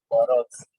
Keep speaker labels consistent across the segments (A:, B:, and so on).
A: Boros.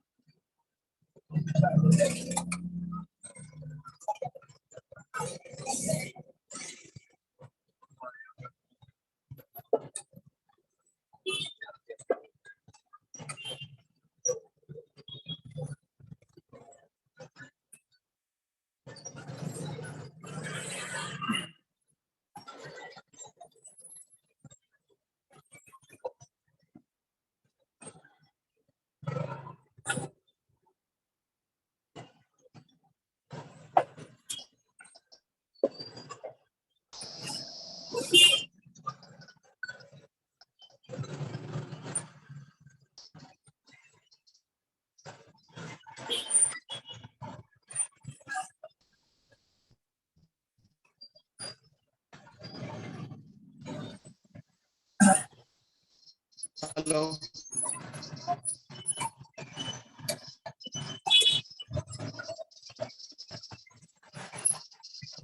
B: Halo.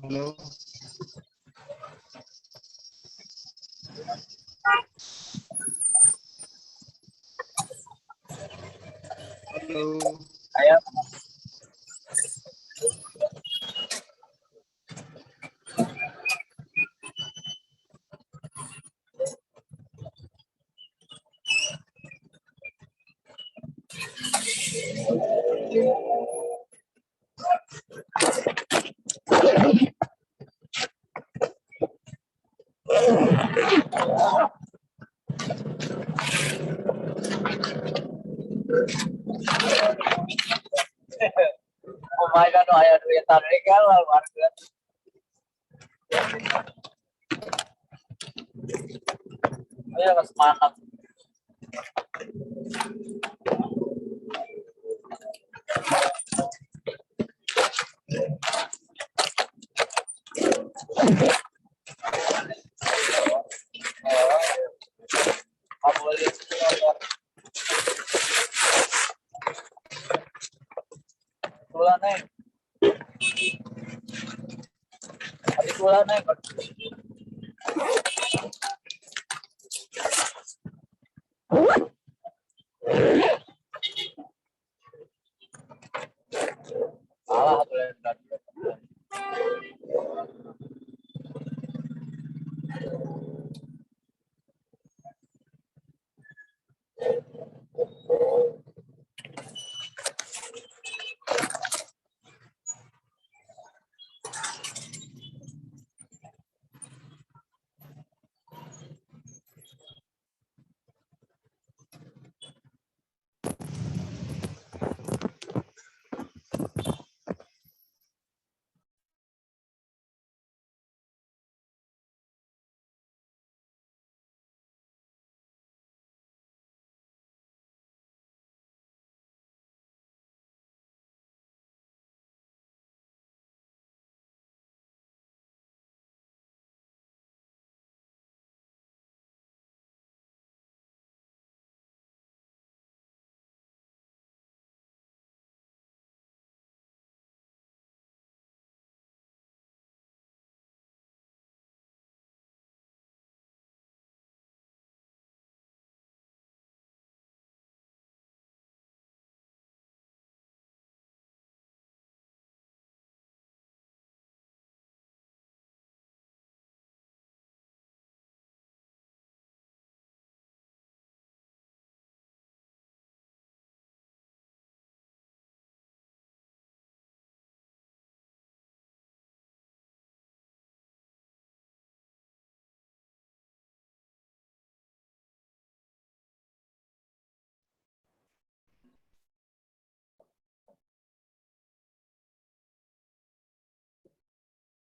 B: Halo. Halo.
A: Ayo. Oh my god, ayah duit tadi kan warga. Ayo mas mantap. Tulan nih. Tadi tulan nih. Salah tulen tadi.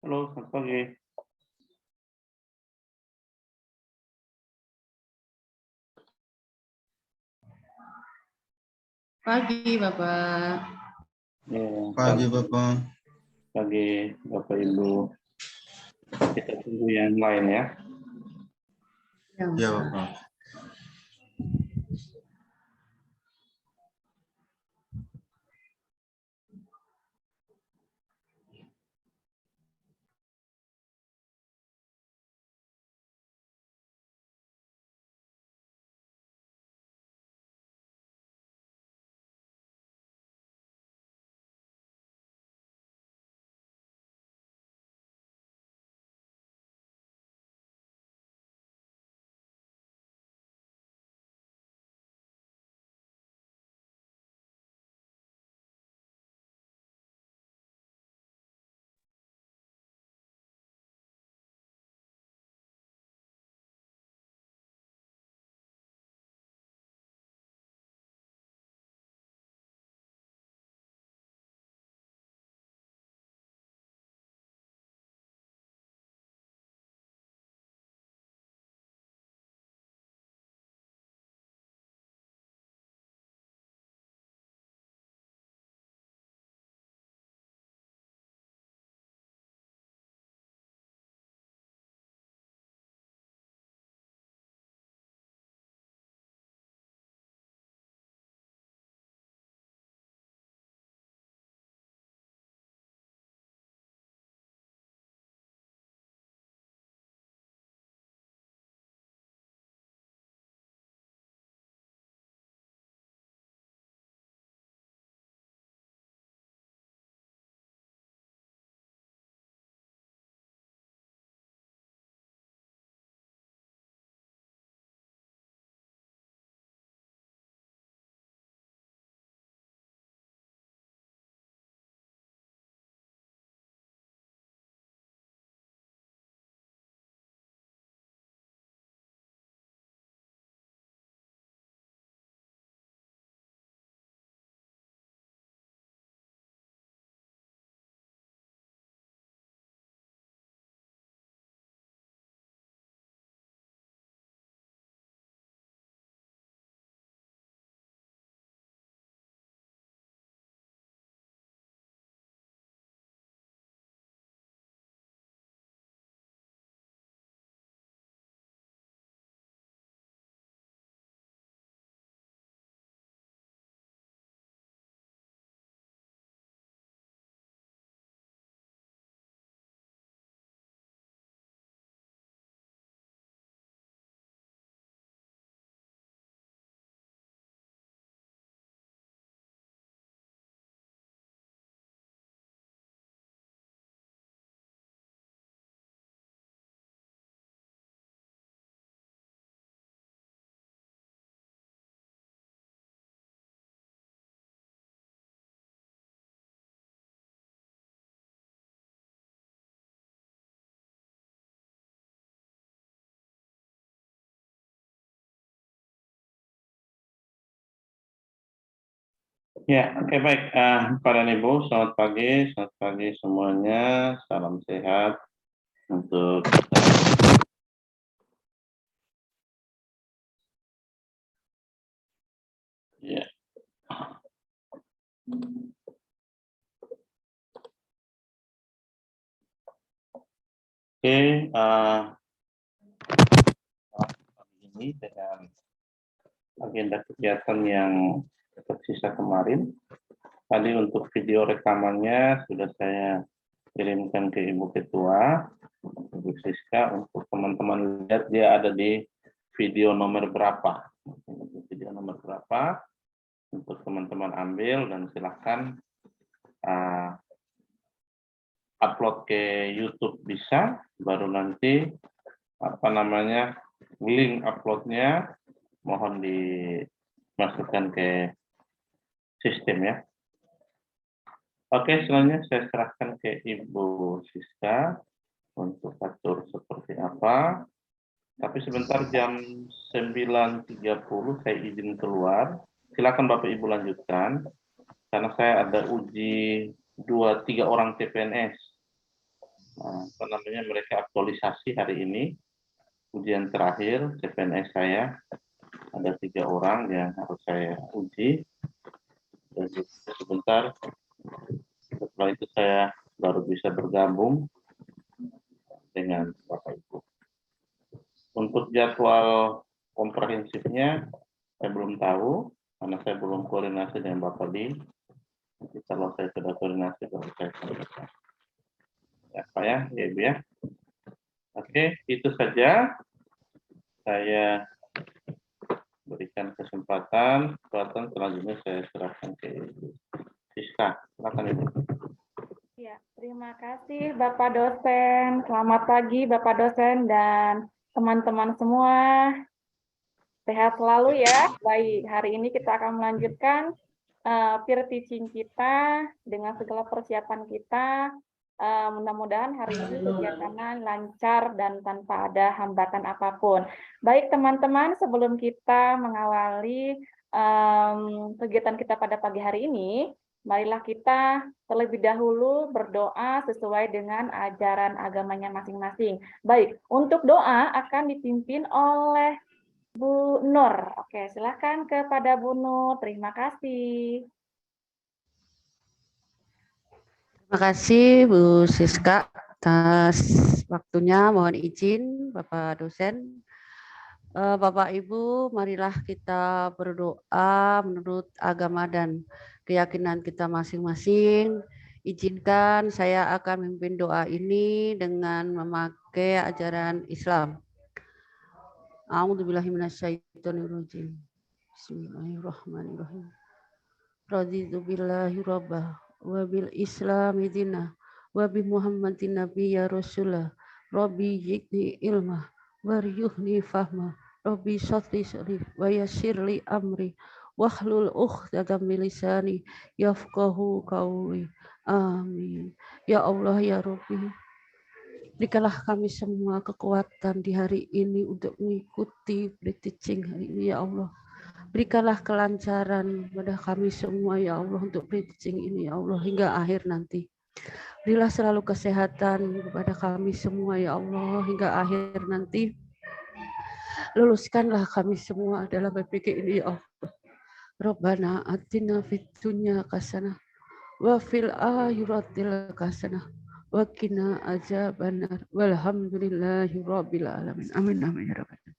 C: Halo, selamat pagi.
D: Pagi, Bapak.
C: Ya,
B: Pagi, Bapak.
C: pagi, Bapak Ibu. Kita tunggu yang lain ya.
B: Ya, Bapak.
C: Ya, oke baik. Para Ibu, selamat pagi semuanya. Salam sehat untuk kita. Ya. Oke, pagi ini dengan agenda kegiatan yang tersisa kemarin. Tadi untuk video rekamannya sudah saya kirimkan ke Ibu Ketua, Ibu Siska, untuk teman-teman lihat dia ada di video nomor berapa. Video nomor berapa, untuk teman-teman ambil dan silahkan upload ke YouTube bisa, baru nanti link uploadnya mohon dimasukkan ke sistem ya. Oke, selanjutnya saya serahkan ke Ibu Siska untuk atur seperti apa. Tapi sebentar jam 9.30 saya izin keluar. Silakan Bapak Ibu lanjutkan. Karena saya ada uji 2-3 orang CPNS. Mereka aktualisasi hari ini. Ujian terakhir CPNS saya. Ada 3 orang yang harus saya uji. Dan sebentar. Setelah itu saya baru bisa bergabung dengan Bapak Ibu. Untuk jadwal komprehensifnya saya belum tahu karena saya belum koordinasi dengan Bapak Di. Nanti kalau saya sudah koordinasi baru saya sampaikan. Ya Pak ya, Ibu ya. Oke, itu saja. Saya berikan kesempatan selanjutnya saya serahkan ke Ibu Siska. Silakan Ibu.
E: Ya, terima kasih Bapak dosen. Selamat pagi Bapak dosen dan teman-teman semua. Sehat selalu ya. Baik, hari ini kita akan melanjutkan peer teaching kita dengan segala persiapan kita. Mudah-mudahan hari ini kegiatannya lancar dan tanpa ada hambatan apapun. Baik teman-teman, sebelum kita mengawali kegiatan kita pada pagi hari ini, marilah kita terlebih dahulu berdoa sesuai dengan ajaran agamanya masing-masing. Baik, untuk doa akan dipimpin oleh Bu Nur. Oke, silakan kepada Bu Nur. Terima kasih.
D: Terima kasih Bu Siska atas waktunya. Mohon izin Bapak dosen. Bapak Ibu, marilah kita berdoa menurut agama dan keyakinan kita masing-masing. Izinkan saya akan memimpin doa ini dengan memakai ajaran Islam. A'udzubillahi minasyaitonirrajim. Bismillahirrahmanirrahim. Raditu billahi rabbah wa bil islami dinah wa bi Muhammadin nabiyya rasulah. Rabbi jidni ilmah waryuhni fahma. Rabbi shatli sharif wa yassirli amri wahlul uqdatam min lisani yafqahu qawli. Amin. Ya Allah ya Rabbi, berikanlah kami semua kekuatan di hari ini untuk mengikuti teaching hari ini ya Allah. Berikanlah kelancaran pada kami semua ya Allah untuk teaching ini ya Allah hingga akhir nanti. Berilah selalu kesehatan kepada kami semua ya Allah hingga akhir nanti. Luluskanlah kami semua dalam BPK ini ya Allah. Rabbana atina fid dunya hasanah wa fil akhirati hasanah wa qina adzabannar. Walhamdulillahi rabbil alamin. Amin amin ya rabbal alamin.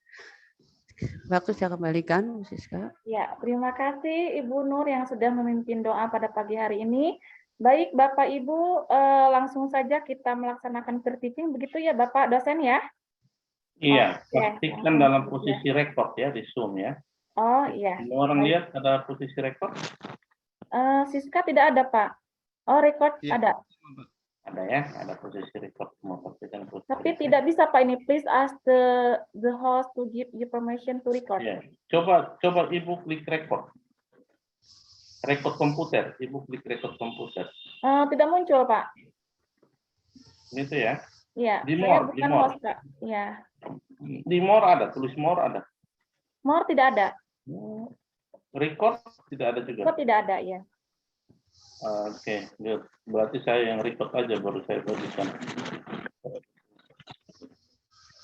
D: Waktu saya kembalikan, Bu Siska.
E: Ya, terima kasih Ibu Nur yang sudah memimpin doa pada pagi hari ini. Baik, Bapak Ibu, langsung saja kita melaksanakan peer teaching, begitu ya Bapak dosen ya?
C: Iya,
E: Oke.
C: pastikan dalam posisi record ya di Zoom ya.
E: Oh iya.
C: Semua orang lihat ada posisi record?
E: Siska tidak ada Pak. Oh, record
B: Ya.
E: ada.
C: Ada ya, ada posisi record semua. Pastikan posisi
E: Tapi
C: record.
E: tidak bisa Pak ini. Please ask the host to give you permission to record.
C: Ya. Coba Ibu klik record. Record komputer, Ibu klik record komputer.
E: Tidak muncul Pak.
C: Itu ya.
E: Iya,
C: Di
E: saya
C: more,
E: bukan
C: more.
E: host Pak. Iya.
C: Di more ada, tulis more ada.
E: More tidak ada.
C: Record tidak ada juga.
E: Kok tidak ada ya?
C: Oke, good. Berarti saya yang record aja baru saya bagikan.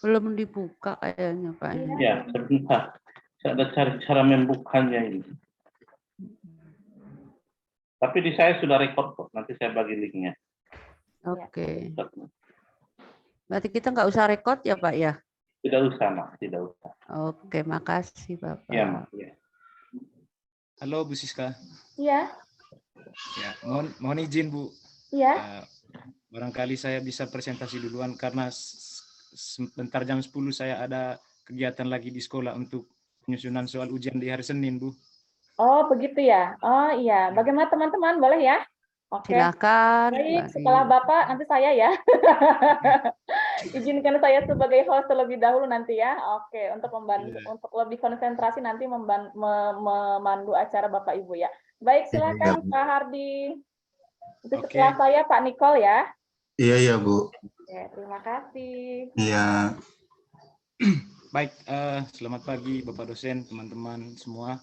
D: Belum dibuka kayaknya Pak.
C: Ya, sebentar. Saya ada cari cara membukanya ini. Tapi di saya sudah record kok. Nanti saya bagi linknya.
D: Oke. Berarti kita nggak usah record ya Pak ya?
C: Tidak usah, Mak. Tidak usah.
D: Oke, makasih Bapak.
C: Iya, Mak. Ya.
F: Halo Bu Siska.
E: Iya,
F: Ya, mohon izin Bu.
E: iya.
F: Barangkali saya bisa presentasi duluan karena sebentar jam 10 saya ada kegiatan lagi di sekolah untuk penyusunan soal ujian di hari Senin, Bu.
E: Oh, begitu ya. Oh, iya. Bagaimana teman-teman? Boleh ya? Oke.
D: Silakan.
E: Baik,
D: Pak
E: setelah
D: Ri.
E: Bapak, nanti saya ya. Izinkan saya sebagai host terlebih dahulu nanti ya. Oke, untuk membantu, untuk lebih konsentrasi nanti memandu acara Bapak Ibu ya. Baik, silakan Pak Hardi. Itu
F: Oke.
E: setelah saya Pak Nicole ya.
B: Iya, iya, Bu.
E: Oke, terima kasih.
B: Iya.
F: Baik, selamat pagi Bapak dosen, teman-teman semua.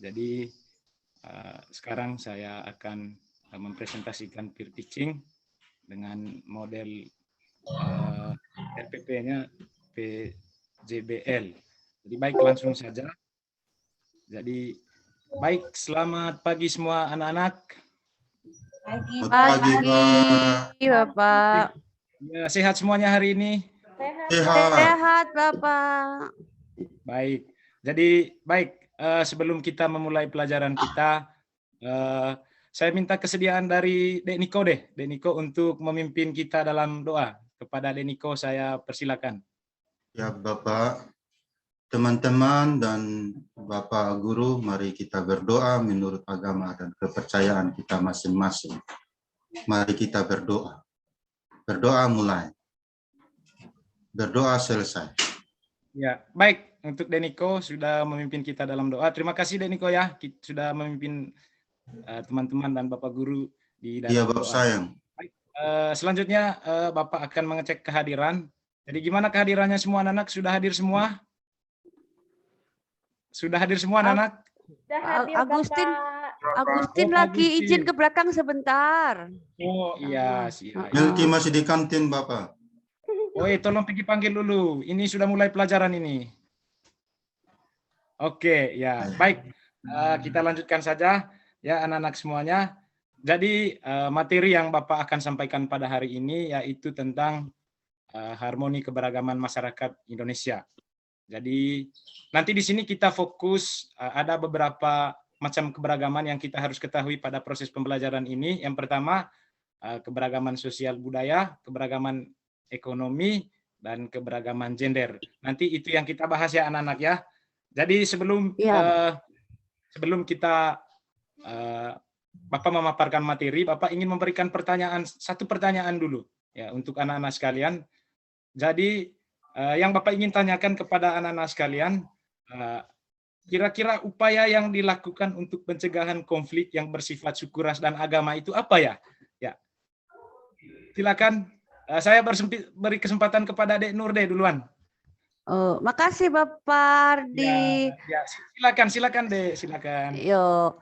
F: Jadi sekarang saya akan mempresentasikan peer teaching dengan model RPP-nya PJBL. Jadi baik, langsung saja. Jadi baik, selamat pagi semua anak-anak.
B: Selamat pagi, Pak.
D: Bapak.
F: Ya, sehat semuanya hari ini.
E: Sehat.
B: Sehat.
D: Sehat Bapak.
F: Baik, jadi baik, sebelum kita memulai pelajaran kita, saya minta kesediaan dari Dek Niko deh, Dek Niko untuk memimpin kita dalam doa. Kepada Dek Niko saya persilakan.
B: Ya, Bapak, teman-teman dan Bapak Guru, mari kita berdoa menurut agama dan kepercayaan kita masing-masing. Mari kita berdoa. Berdoa mulai. Berdoa selesai.
F: Ya, baik, untuk Dek Niko sudah memimpin kita dalam doa. Terima kasih Dek Niko ya, sudah memimpin teman-teman dan Bapak Guru di dalam
B: Iya,
F: doa.
B: Bapak sayang.
F: Selanjutnya Bapak akan mengecek kehadiran. Jadi gimana kehadirannya semua anak-anak? Sudah hadir semua? Sudah hadir semua anak-anak?
E: Sudah hadir,
D: Agustin.
E: Bapak.
D: Agustin
F: Oh,
D: lagi
F: Agustin.
D: izin ke belakang sebentar.
F: Oh iya, siap.
B: Melki masih di kantin, Bapak.
F: Oi, tolong pergi panggil dulu. Ini sudah mulai pelajaran ini. Oke, ya. Baik. Kita lanjutkan saja ya anak-anak semuanya. Jadi materi yang Bapak akan sampaikan pada hari ini yaitu tentang harmoni keberagaman masyarakat Indonesia. Jadi nanti di sini kita fokus ada beberapa macam keberagaman yang kita harus ketahui pada proses pembelajaran ini. Yang pertama keberagaman sosial budaya, keberagaman ekonomi, dan keberagaman gender. Nanti itu yang kita bahas ya anak-anak ya. Jadi sebelum sebelum kita Bapak memaparkan materi, Bapak ingin memberikan satu pertanyaan dulu ya untuk anak-anak sekalian. Jadi yang Bapak ingin tanyakan kepada anak-anak sekalian, kira-kira upaya yang dilakukan untuk pencegahan konflik yang bersifat suku, ras, dan agama itu apa ya? Ya, silakan. Saya beri kesempatan kepada Dek Nur deh duluan.
D: Oh, makasih Bapak Ardi.
F: Ya, silakan Dek, silakan.
D: Yuk,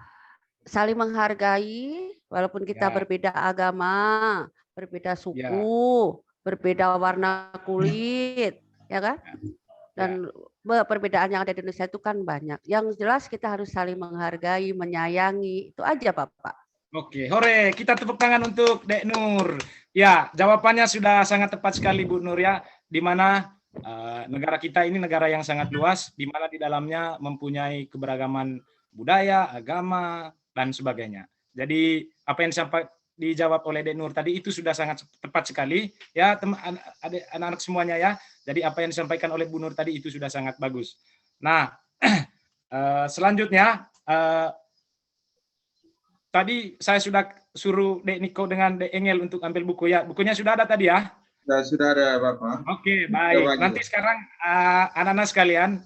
D: saling menghargai walaupun kita
F: Ya.
D: berbeda agama, berbeda suku, berbeda warna kulit, ya kan? Dan perbedaan yang ada di Indonesia itu kan banyak. Yang jelas kita harus saling menghargai, menyayangi. Itu aja Bapak.
F: Oke, hore, kita tepuk tangan untuk Dek Nur. Ya, jawabannya sudah sangat tepat sekali Bu Nur ya, di mana negara kita ini negara yang sangat luas, di mana di dalamnya mempunyai keberagaman budaya, agama, dan sebagainya. Jadi apa yang dijawab oleh Dek Nur tadi itu sudah sangat tepat sekali ya anak-anak semuanya ya. Jadi apa yang disampaikan oleh Bu Nur tadi itu sudah sangat bagus. Nah, selanjutnya tadi saya sudah suruh Dek Niko dengan Dek Engel untuk ambil buku ya. Bukunya sudah ada tadi ya?
B: Sudah ada, Bapak.
F: Oke, baik. Nanti sekarang anak-anak sekalian,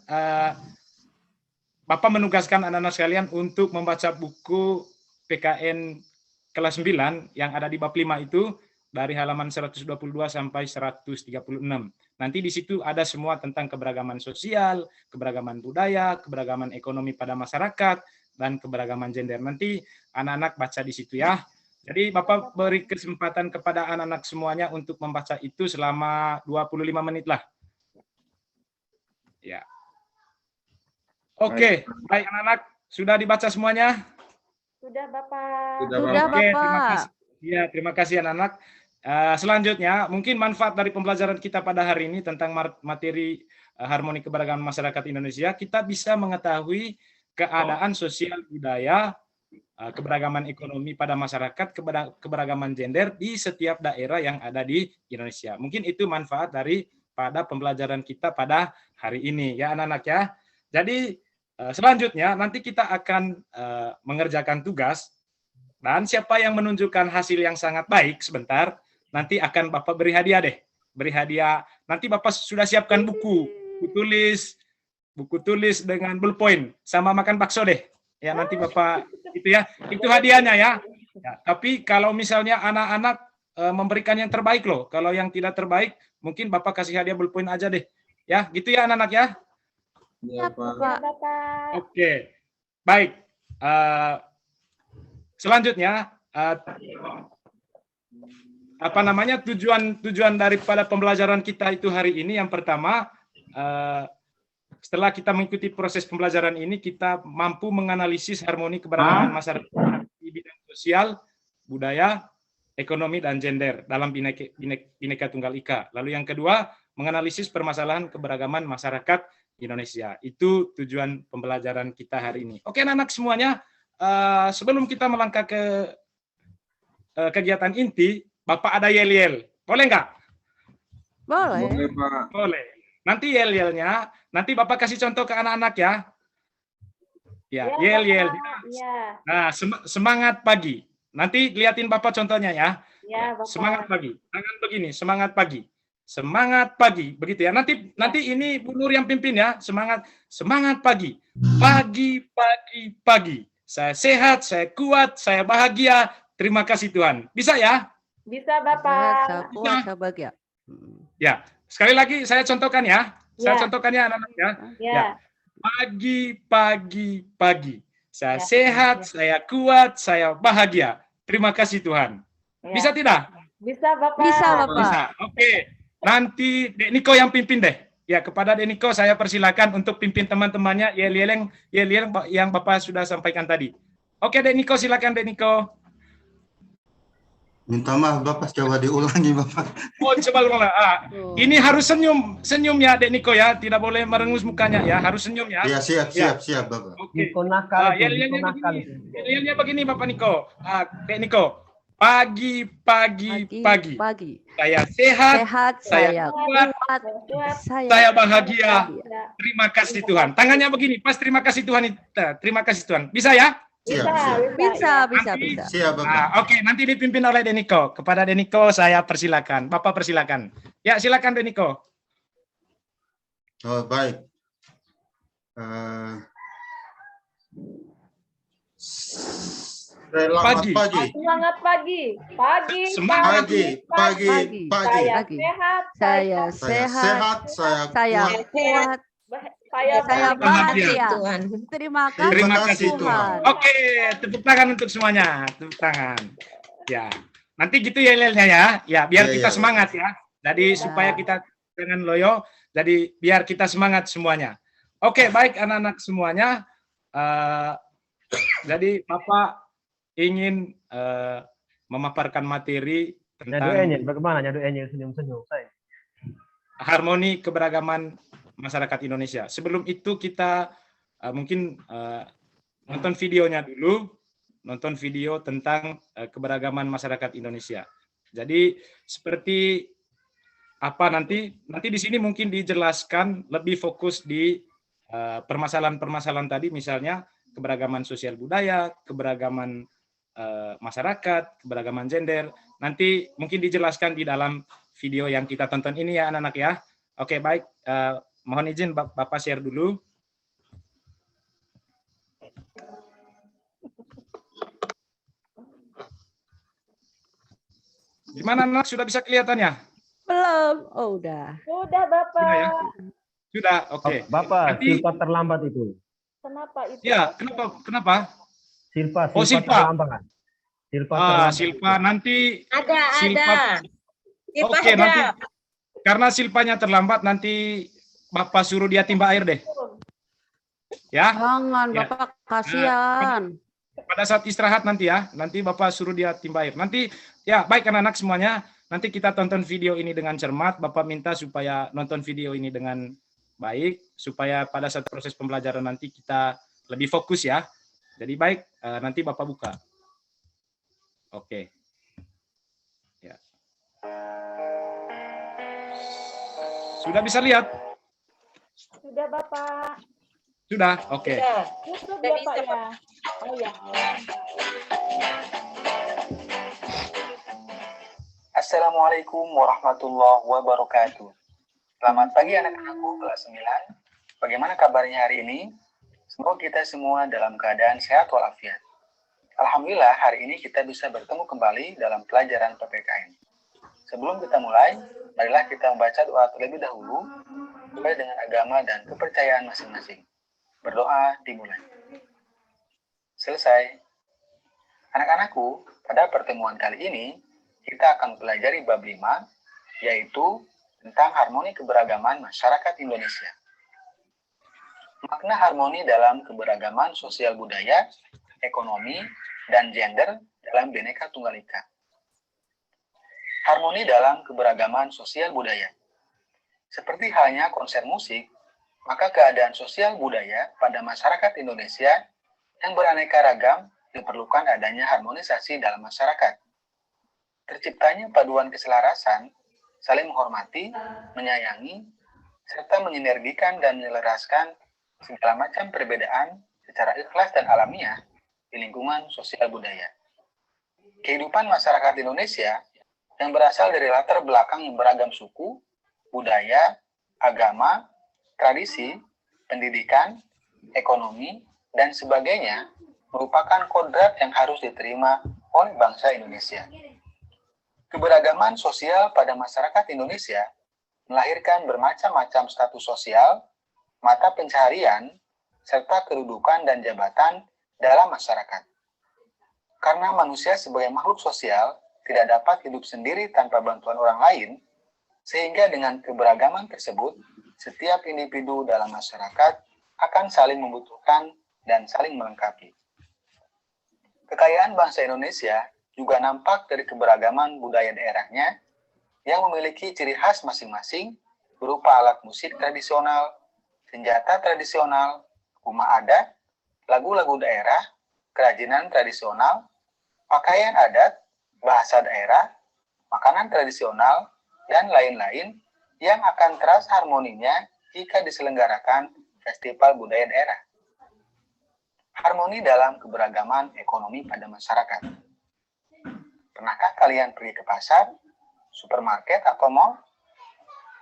F: Bapak menugaskan anak-anak sekalian untuk membaca buku PKN kelas 9 yang ada di bab 5 itu dari halaman 122 sampai 136. Nanti di situ ada semua tentang keberagaman sosial, keberagaman budaya, keberagaman ekonomi pada masyarakat, dan keberagaman gender. Nanti anak-anak baca di situ ya. Jadi Bapak beri kesempatan kepada anak-anak semuanya untuk membaca itu selama 25 menit lah. Ya. Oke, baik anak-anak, sudah dibaca semuanya?
E: Sudah Bapak.
D: Sudah,
F: Oke, terima
D: Bapak.
F: kasih. Ya, terima kasih anak-anak. Selanjutnya, mungkin manfaat dari pembelajaran kita pada hari ini tentang materi harmoni keberagaman masyarakat Indonesia, kita bisa mengetahui keadaan sosial budaya, keberagaman ekonomi pada masyarakat, keberagaman gender di setiap daerah yang ada di Indonesia. Mungkin itu manfaat dari pada pembelajaran kita pada hari ini ya anak-anak ya. Jadi selanjutnya nanti kita akan mengerjakan tugas, dan siapa yang menunjukkan hasil yang sangat baik sebentar, nanti akan Bapak beri hadiah deh. Beri hadiah. Nanti Bapak sudah siapkan buku tulis dengan ballpoint sama makan bakso deh. Ya nanti Bapak itu ya. Itu hadiahnya ya. Tapi kalau misalnya anak-anak memberikan yang terbaik loh. Kalau yang tidak terbaik, mungkin Bapak kasih hadiah ballpoint aja deh. Ya, gitu ya anak-anak ya.
B: Ya, Pak.
E: Ya, Bapak.
F: Oke. Baik. Selanjutnya tujuan daripada pembelajaran kita itu hari ini yang pertama, setelah kita mengikuti proses pembelajaran ini, kita mampu menganalisis harmoni keberagaman masyarakat di bidang sosial, budaya, ekonomi, dan gender dalam Bhinneka Tunggal Ika. Lalu yang kedua, menganalisis permasalahan keberagaman masyarakat Indonesia. Itu tujuan pembelajaran kita hari ini. Oke anak-anak semuanya, sebelum kita melangkah ke kegiatan inti, Bapak ada yel-yel. Boleh nggak?
D: Boleh.
B: Boleh, Pak.
F: Boleh. Nanti yel-yelnya, nanti Bapak kasih contoh ke anak-anak ya. Ya,
E: Ya,
F: yel-yel.
E: Bapak. Ya,
F: Nah, semangat pagi. Nanti liatin Bapak contohnya ya.
E: ya Bapak.
F: Semangat pagi. Tangan begini, semangat pagi. Semangat pagi, begitu ya. Nanti ini Bu Nur yang pimpin ya. Semangat pagi. Pagi. Saya sehat, saya kuat, saya bahagia. Terima kasih Tuhan. Bisa ya?
E: Bisa
D: Sehat,
E: Bapak.
D: saya kuat, saya bahagia.
F: Ya. Sekali lagi saya contohkan ya. Saya
E: Ya.
F: contohkan ya anak-anak ya.
E: Ya.
F: Pagi. Saya
E: Ya.
F: sehat, saya kuat, saya bahagia. Terima kasih Tuhan.
E: Ya.
F: Bisa tidak?
E: Bisa Bapak.
D: Bisa, Bapak.
F: Bisa. Oke. Nanti Dek Niko yang pimpin deh. Ya, kepada Dek Niko saya persilakan untuk pimpin teman-temannya yel-yel yang Bapak sudah sampaikan tadi. Oke, Dek Niko, silakan Dek Niko.
B: Minta maaf Bapak, coba diulangi Bapak.
F: Oh, coba ulang. Ini harus senyum ya Dek Niko ya, tidak boleh merengus mukanya ya, harus senyum ya.
B: Ya, siap Bapak.
F: Oke.
G: Niko nakal,
F: Yel-yelnya
G: Niko nakal.
F: begini. Yel-yelnya begini Bapak Niko. Dek Niko. Pagi. Saya sehat,
D: Sehat,
F: saya
D: saya
F: kuat,
D: kuat,
F: saya bahagia.
E: Ya.
F: Terima kasih Tuhan. Tangannya begini, pas terima kasih Tuhan. Terima kasih Tuhan. Bisa ya?
B: Siap.
D: Bisa.
F: Nanti-
B: Siap Bapak.
F: Oke, nanti dipimpin oleh Deniko. Kepada Deniko saya persilakan. Bapak persilakan. Ya, silakan Deniko.
B: Oh, baik. Selamat
F: Pagi.
B: pagi.
E: Semangat pagi.
F: Semangat
B: Pagi.
E: Saya
D: Pagi.
E: sehat.
D: Saya
B: Saya
D: sehat,
B: sehat, saya
D: saya
B: kuat.
D: kuat,
E: Saya
D: saya
F: bahagia.
D: bahagia. Terima kasih
F: Terima kasih
D: Tuhan.
F: Tuhan. Oke, tepuk tangan untuk semuanya. Tepuk tangan. Ya. Nanti gitu ya yel-yelnya ya. Ya, biar
B: Ya,
F: kita
B: ya.
F: semangat ya. Jadi
D: Ya.
F: supaya kita jangan loyo, jadi biar kita semangat semuanya. Oke, baik anak-anak semuanya. Jadi Bapak ingin memaparkan materi
G: Nyadu
F: tentang
G: Enyel, bagaimana Nyadu Enyel senyum-senyum saya?
F: harmoni keberagaman masyarakat Indonesia. Sebelum itu kita mungkin nonton videonya dulu, nonton video tentang keberagaman masyarakat Indonesia. Jadi seperti apa nanti di sini mungkin dijelaskan lebih fokus di permasalahan-permasalahan tadi, misalnya keberagaman sosial budaya, keberagaman masyarakat, keberagaman gender. Nanti mungkin dijelaskan di dalam video yang kita tonton ini ya anak-anak ya. Oke, baik. Mohon izin Bapak share dulu. Gimana anak, sudah bisa kelihatannya?
D: Belum. Oh, udah.
E: Sudah Bapak.
F: Sudah ya? Sudah, oke.
G: Bapak,
F: Nanti-
G: filter terlambat itu.
E: Kenapa itu?
F: Ya, kenapa?
G: Silpa,
F: Oh, Silpa.
G: terlambat. Silpa
F: Ah,
G: terlambat.
F: Silpa nanti
H: Ada.
F: Silpa.
H: Silpa
F: Oke,
H: ada.
F: nanti karena Silpanya terlambat nanti Bapak suruh dia timba air deh. Ya.
D: Jangan,
F: Ya.
D: Bapak, kasihan.
F: Pada saat istirahat nanti ya, nanti Bapak suruh dia timba air. Nanti ya, baik anak-anak semuanya, nanti kita tonton video ini dengan cermat. Bapak minta supaya nonton video ini dengan baik, supaya pada saat proses pembelajaran nanti kita lebih fokus ya. Jadi baik, nanti Bapak buka. Oke. Ya. Sudah bisa lihat?
E: Sudah, Bapak.
F: Sudah, oke.
H: Sudah.
E: YouTube
H: Sudah
E: ya,
H: bisa,
E: Pak ya.
H: Pak.
E: Oh ya.
A: Assalamualaikum warahmatullahi wabarakatuh. Selamat pagi anak-anakku kelas 9. Bagaimana kabarnya hari ini? Semoga kita semua dalam keadaan sehat walafiat. Alhamdulillah hari ini kita bisa bertemu kembali dalam pelajaran PPKN. Sebelum kita mulai, marilah kita membaca doa terlebih dahulu sesuai dengan agama dan kepercayaan masing-masing. Berdoa dimulai. Selesai. Anak-anakku, pada pertemuan kali ini, kita akan pelajari bab 5, yaitu tentang harmoni keberagaman masyarakat Indonesia. Makna harmoni dalam keberagaman sosial budaya, ekonomi, dan gender dalam Bhinneka Tunggal Ika. Harmoni dalam keberagaman sosial budaya. Seperti halnya konser musik, maka keadaan sosial budaya pada masyarakat Indonesia yang beraneka ragam diperlukan adanya harmonisasi dalam masyarakat. Terciptanya paduan keselarasan, saling menghormati, menyayangi, serta menyinergikan dan menyelaraskan segala macam perbedaan secara ikhlas dan alamiah di lingkungan sosial budaya. Kehidupan masyarakat Indonesia yang berasal dari latar belakang yang beragam suku, budaya, agama, tradisi, pendidikan, ekonomi, dan sebagainya merupakan kodrat yang harus diterima oleh bangsa Indonesia. Keberagaman sosial pada masyarakat Indonesia melahirkan bermacam-macam status sosial, mata pencaharian, serta kedudukan dan jabatan dalam masyarakat. Karena manusia sebagai makhluk sosial tidak dapat hidup sendiri tanpa bantuan orang lain, sehingga dengan keberagaman tersebut, setiap individu dalam masyarakat akan saling membutuhkan dan saling melengkapi. Kekayaan bangsa Indonesia juga nampak dari keberagaman budaya daerahnya yang memiliki ciri khas masing-masing berupa alat musik tradisional, senjata tradisional, rumah adat, lagu-lagu daerah, kerajinan tradisional, pakaian adat, bahasa daerah, makanan tradisional, dan lain-lain yang akan terasa harmoninya jika diselenggarakan festival budaya daerah. Harmoni dalam keberagaman ekonomi pada masyarakat. Pernahkah kalian pergi ke pasar, supermarket, atau mall?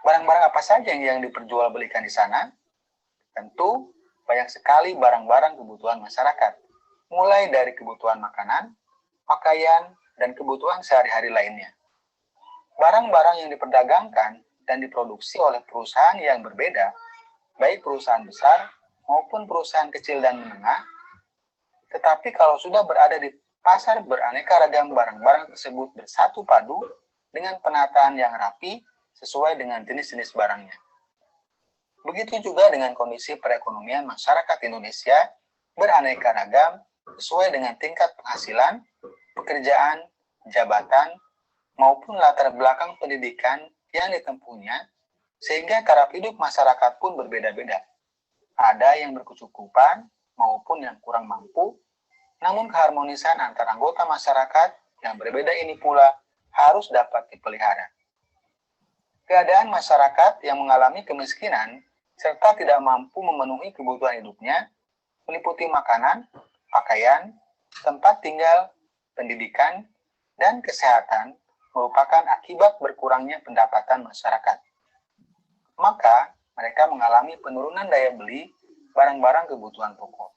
A: Barang-barang apa saja yang diperjualbelikan di sana? Tentu banyak sekali barang-barang kebutuhan masyarakat, mulai dari kebutuhan makanan, pakaian, dan kebutuhan sehari-hari lainnya. Barang-barang yang diperdagangkan dan diproduksi oleh perusahaan yang berbeda, baik perusahaan besar maupun perusahaan kecil dan menengah, tetapi kalau sudah berada di pasar beraneka ragam barang-barang tersebut bersatu padu dengan penataan yang rapi sesuai dengan jenis-jenis barangnya. Begitu juga dengan kondisi perekonomian masyarakat Indonesia beraneka ragam sesuai dengan tingkat penghasilan, pekerjaan, jabatan, maupun latar belakang pendidikan yang ditempuhnya, sehingga taraf hidup masyarakat pun berbeda-beda. Ada yang berkecukupan maupun yang kurang mampu, namun keharmonisan antar anggota masyarakat yang berbeda ini pula harus dapat dipelihara. Keadaan masyarakat yang mengalami kemiskinan serta tidak mampu memenuhi kebutuhan hidupnya, meliputi makanan, pakaian, tempat tinggal, pendidikan, dan kesehatan, merupakan akibat berkurangnya pendapatan masyarakat. Maka, mereka mengalami penurunan daya beli barang-barang kebutuhan pokok.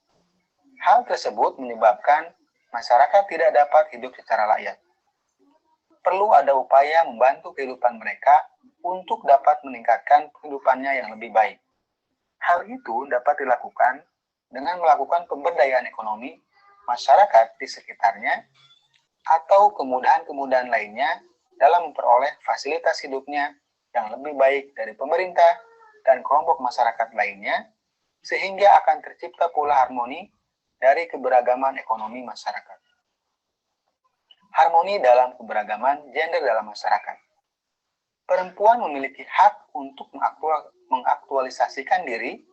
A: Hal tersebut menyebabkan masyarakat tidak dapat hidup secara layak. Perlu ada upaya membantu kehidupan mereka untuk dapat meningkatkan kehidupannya yang lebih baik. Hal itu dapat dilakukan dengan melakukan pemberdayaan ekonomi masyarakat di sekitarnya atau kemudahan-kemudahan lainnya dalam memperoleh fasilitas hidupnya yang lebih baik dari pemerintah dan kelompok masyarakat lainnya, sehingga akan tercipta pula harmoni dari keberagaman ekonomi masyarakat. Harmoni dalam keberagaman gender dalam masyarakat. Perempuan memiliki hak untuk mengaktualisasikan diri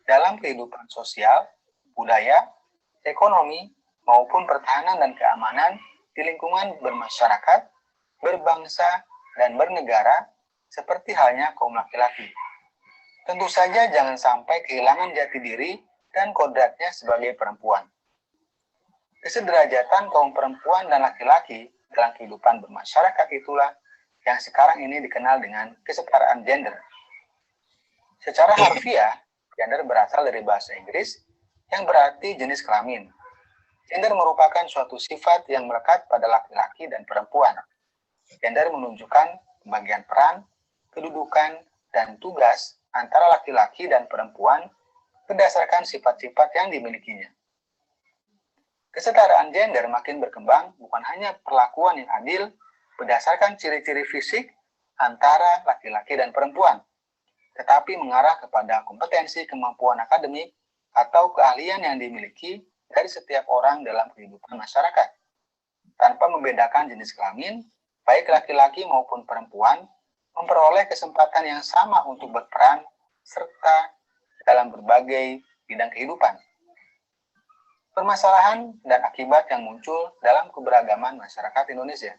A: dalam kehidupan sosial, budaya, ekonomi, maupun pertahanan dan keamanan di lingkungan bermasyarakat, berbangsa, dan bernegara, seperti halnya kaum laki-laki. Tentu saja jangan sampai kehilangan jati diri dan kodratnya sebagai perempuan. Kesederajatan kaum perempuan dan laki-laki dalam kehidupan bermasyarakat itulah yang sekarang ini dikenal dengan kesetaraan gender. Secara harfiah, gender berasal dari bahasa Inggris yang berarti jenis kelamin. Gender merupakan suatu sifat yang melekat pada laki-laki dan perempuan. Gender menunjukkan pembagian peran, kedudukan, dan tugas antara laki-laki dan perempuan berdasarkan sifat-sifat yang dimilikinya. Kesetaraan gender makin berkembang bukan hanya perlakuan yang adil berdasarkan ciri-ciri fisik antara laki-laki dan perempuan, tetapi mengarah kepada kompetensi kemampuan akademik atau keahlian yang dimiliki dari setiap orang dalam kehidupan masyarakat. Tanpa membedakan jenis kelamin, baik laki-laki maupun perempuan memperoleh kesempatan yang sama untuk berperan serta dalam berbagai bidang kehidupan. Permasalahan dan akibat yang muncul dalam keberagaman masyarakat Indonesia.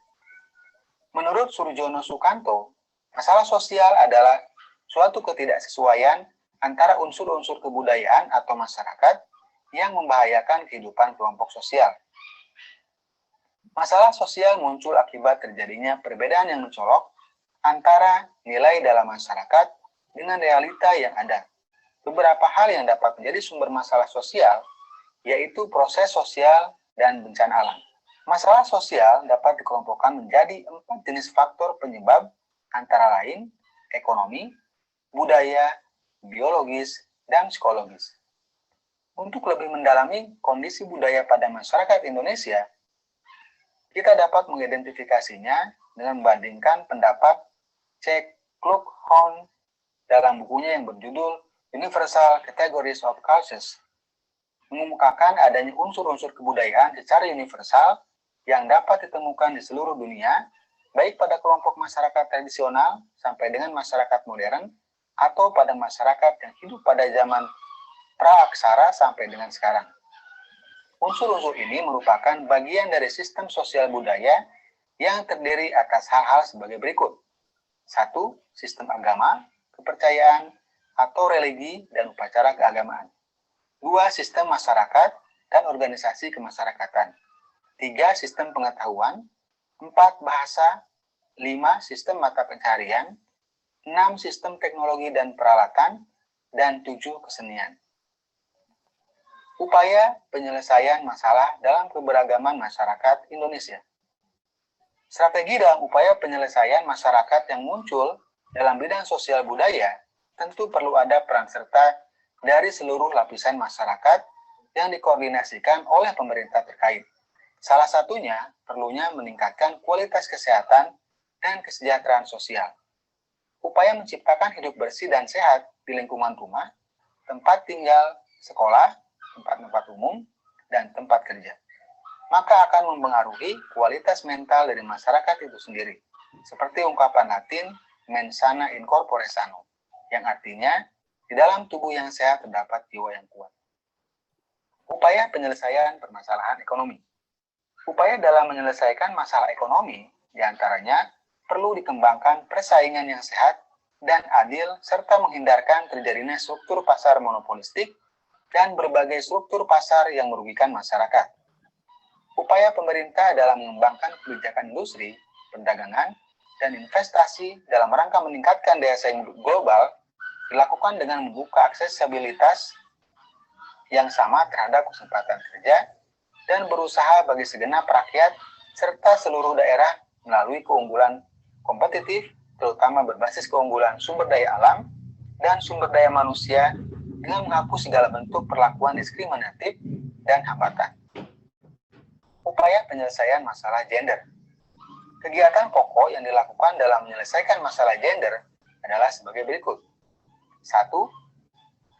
A: Menurut Surjono Sukanto, masalah sosial adalah suatu ketidaksesuaian antara unsur-unsur kebudayaan atau masyarakat yang membahayakan kehidupan kelompok sosial. Masalah sosial muncul akibat terjadinya perbedaan yang mencolok antara nilai dalam masyarakat dengan realita yang ada. Beberapa hal yang dapat menjadi sumber masalah sosial yaitu proses sosial dan bencana alam. Masalah sosial dapat dikelompokkan menjadi 4 jenis faktor penyebab, antara lain ekonomi, budaya, biologis, dan psikologis. Untuk lebih mendalami kondisi budaya pada masyarakat Indonesia, kita dapat mengidentifikasinya dengan membandingkan pendapat C. Kluckhohn dalam bukunya yang berjudul Universal Categories of Cultures, mengemukakan adanya unsur-unsur kebudayaan secara universal yang dapat ditemukan di seluruh dunia, baik pada kelompok masyarakat tradisional sampai dengan masyarakat modern, atau pada masyarakat yang hidup pada zaman pra-aksara sampai dengan sekarang. Unsur-unsur ini merupakan bagian dari sistem sosial budaya yang terdiri atas hal-hal sebagai berikut. 1. Sistem agama, kepercayaan, atau religi dan upacara keagamaan. 2. Sistem masyarakat dan organisasi kemasyarakatan. 3. Sistem pengetahuan. 4. Bahasa. 5. Sistem mata pencaharian. 6. Sistem teknologi dan peralatan. Dan 7. Kesenian. Upaya penyelesaian masalah dalam keberagaman masyarakat Indonesia. Strategi dalam upaya penyelesaian masyarakat yang muncul dalam bidang sosial budaya tentu perlu ada peran serta dari seluruh lapisan masyarakat yang dikoordinasikan oleh pemerintah terkait. Salah satunya perlunya meningkatkan kualitas kesehatan dan kesejahteraan sosial. Upaya menciptakan hidup bersih dan sehat di lingkungan rumah, tempat tinggal, sekolah, tempat-tempat umum, dan tempat kerja. Maka akan mempengaruhi kualitas mental dari masyarakat itu sendiri. Seperti ungkapan Latin, mens sana in corpore sano, yang artinya, di dalam tubuh yang sehat terdapat jiwa yang kuat. Upaya penyelesaian permasalahan ekonomi. Upaya dalam menyelesaikan masalah ekonomi, diantaranya perlu dikembangkan persaingan yang sehat dan adil, serta menghindarkan terjadinya struktur pasar monopolistik dan berbagai struktur pasar yang merugikan masyarakat. Upaya pemerintah dalam mengembangkan kebijakan industri, perdagangan, dan investasi dalam rangka meningkatkan daya saing global dilakukan dengan membuka aksesibilitas yang sama terhadap kesempatan kerja dan berusaha bagi segenap rakyat serta seluruh daerah melalui keunggulan kompetitif, terutama berbasis keunggulan sumber daya alam dan sumber daya manusia dengan menghapus segala bentuk perlakuan diskriminatif dan hambatan. Upaya penyelesaian masalah gender. Kegiatan pokok yang dilakukan dalam menyelesaikan masalah gender adalah sebagai berikut. 1.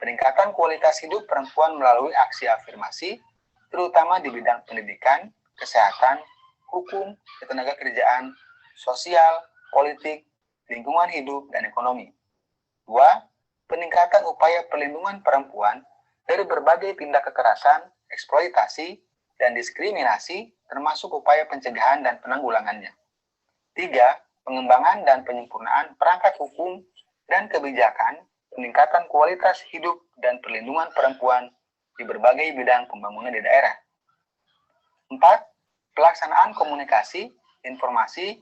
A: Peningkatan kualitas hidup perempuan melalui aksi afirmasi, terutama di bidang pendidikan, kesehatan, hukum, ketenagakerjaan, sosial, politik, lingkungan hidup, dan ekonomi. 2. Peningkatan upaya perlindungan perempuan dari berbagai tindak kekerasan, eksploitasi, dan diskriminasi, termasuk upaya pencegahan dan penanggulangannya. 3. Pengembangan dan penyempurnaan perangkat hukum dan kebijakan, peningkatan kualitas hidup dan perlindungan perempuan di berbagai bidang pembangunan di daerah. 4. Pelaksanaan komunikasi, informasi,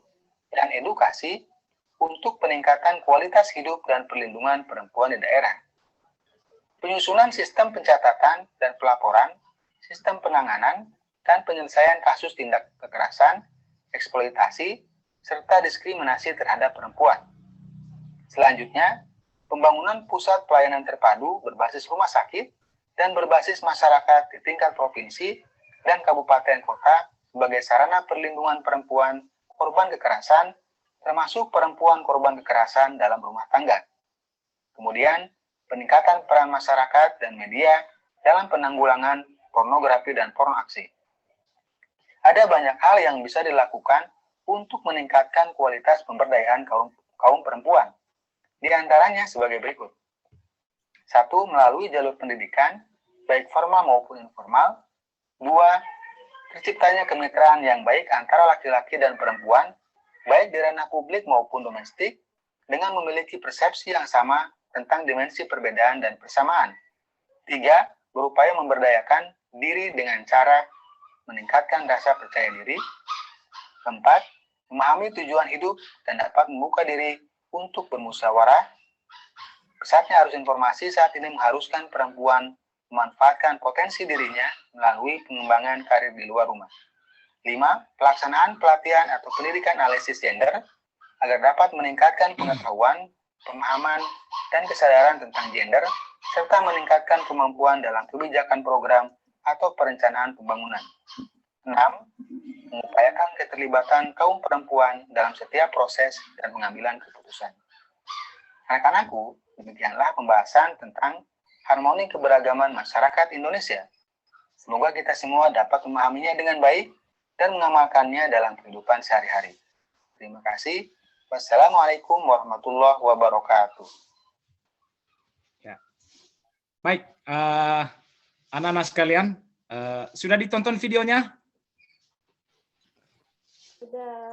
A: dan edukasi untuk peningkatan kualitas hidup dan perlindungan perempuan di daerah. Penyusunan sistem pencatatan dan pelaporan, sistem penanganan, dan penyelesaian kasus tindak kekerasan, eksploitasi, serta diskriminasi terhadap perempuan. Selanjutnya, pembangunan pusat pelayanan terpadu berbasis rumah sakit dan berbasis masyarakat di tingkat provinsi dan kabupaten kota sebagai sarana perlindungan perempuan korban kekerasan, termasuk perempuan korban kekerasan dalam rumah tangga. Kemudian, peningkatan peran masyarakat dan media dalam penanggulangan pornografi dan porno aksi. Ada banyak hal yang bisa dilakukan untuk meningkatkan kualitas pemberdayaan kaum perempuan. Di antaranya sebagai berikut. 1. Melalui jalur pendidikan, baik formal maupun informal. 2. Terciptanya kemitraan yang baik antara laki-laki dan perempuan, baik di ranah publik maupun domestik, dengan memiliki persepsi yang sama tentang dimensi perbedaan dan persamaan. 3. Berupaya memberdayakan diri dengan cara meningkatkan rasa percaya diri. 4. Memahami tujuan hidup dan dapat membuka diri untuk bermusyawarah. Pesatnya arus informasi saat ini mengharuskan perempuan memanfaatkan potensi dirinya melalui pengembangan karir di luar rumah. 5. Pelaksanaan pelatihan atau pendidikan analisis gender agar dapat meningkatkan pengetahuan, pemahaman, dan kesadaran tentang gender, serta meningkatkan kemampuan dalam kebijakan program atau perencanaan pembangunan. 6. Mengupayakan keterlibatan kaum perempuan dalam setiap proses dan pengambilan keputusan. Anak-anakku, demikianlah pembahasan tentang harmoni keberagaman masyarakat Indonesia. Semoga kita semua dapat memahaminya dengan baik dan mengamalkannya dalam kehidupan sehari-hari. Terima kasih. Wassalamualaikum warahmatullahi wabarakatuh.
F: Ya. Baik, anak-anak sekalian, sudah ditonton videonya?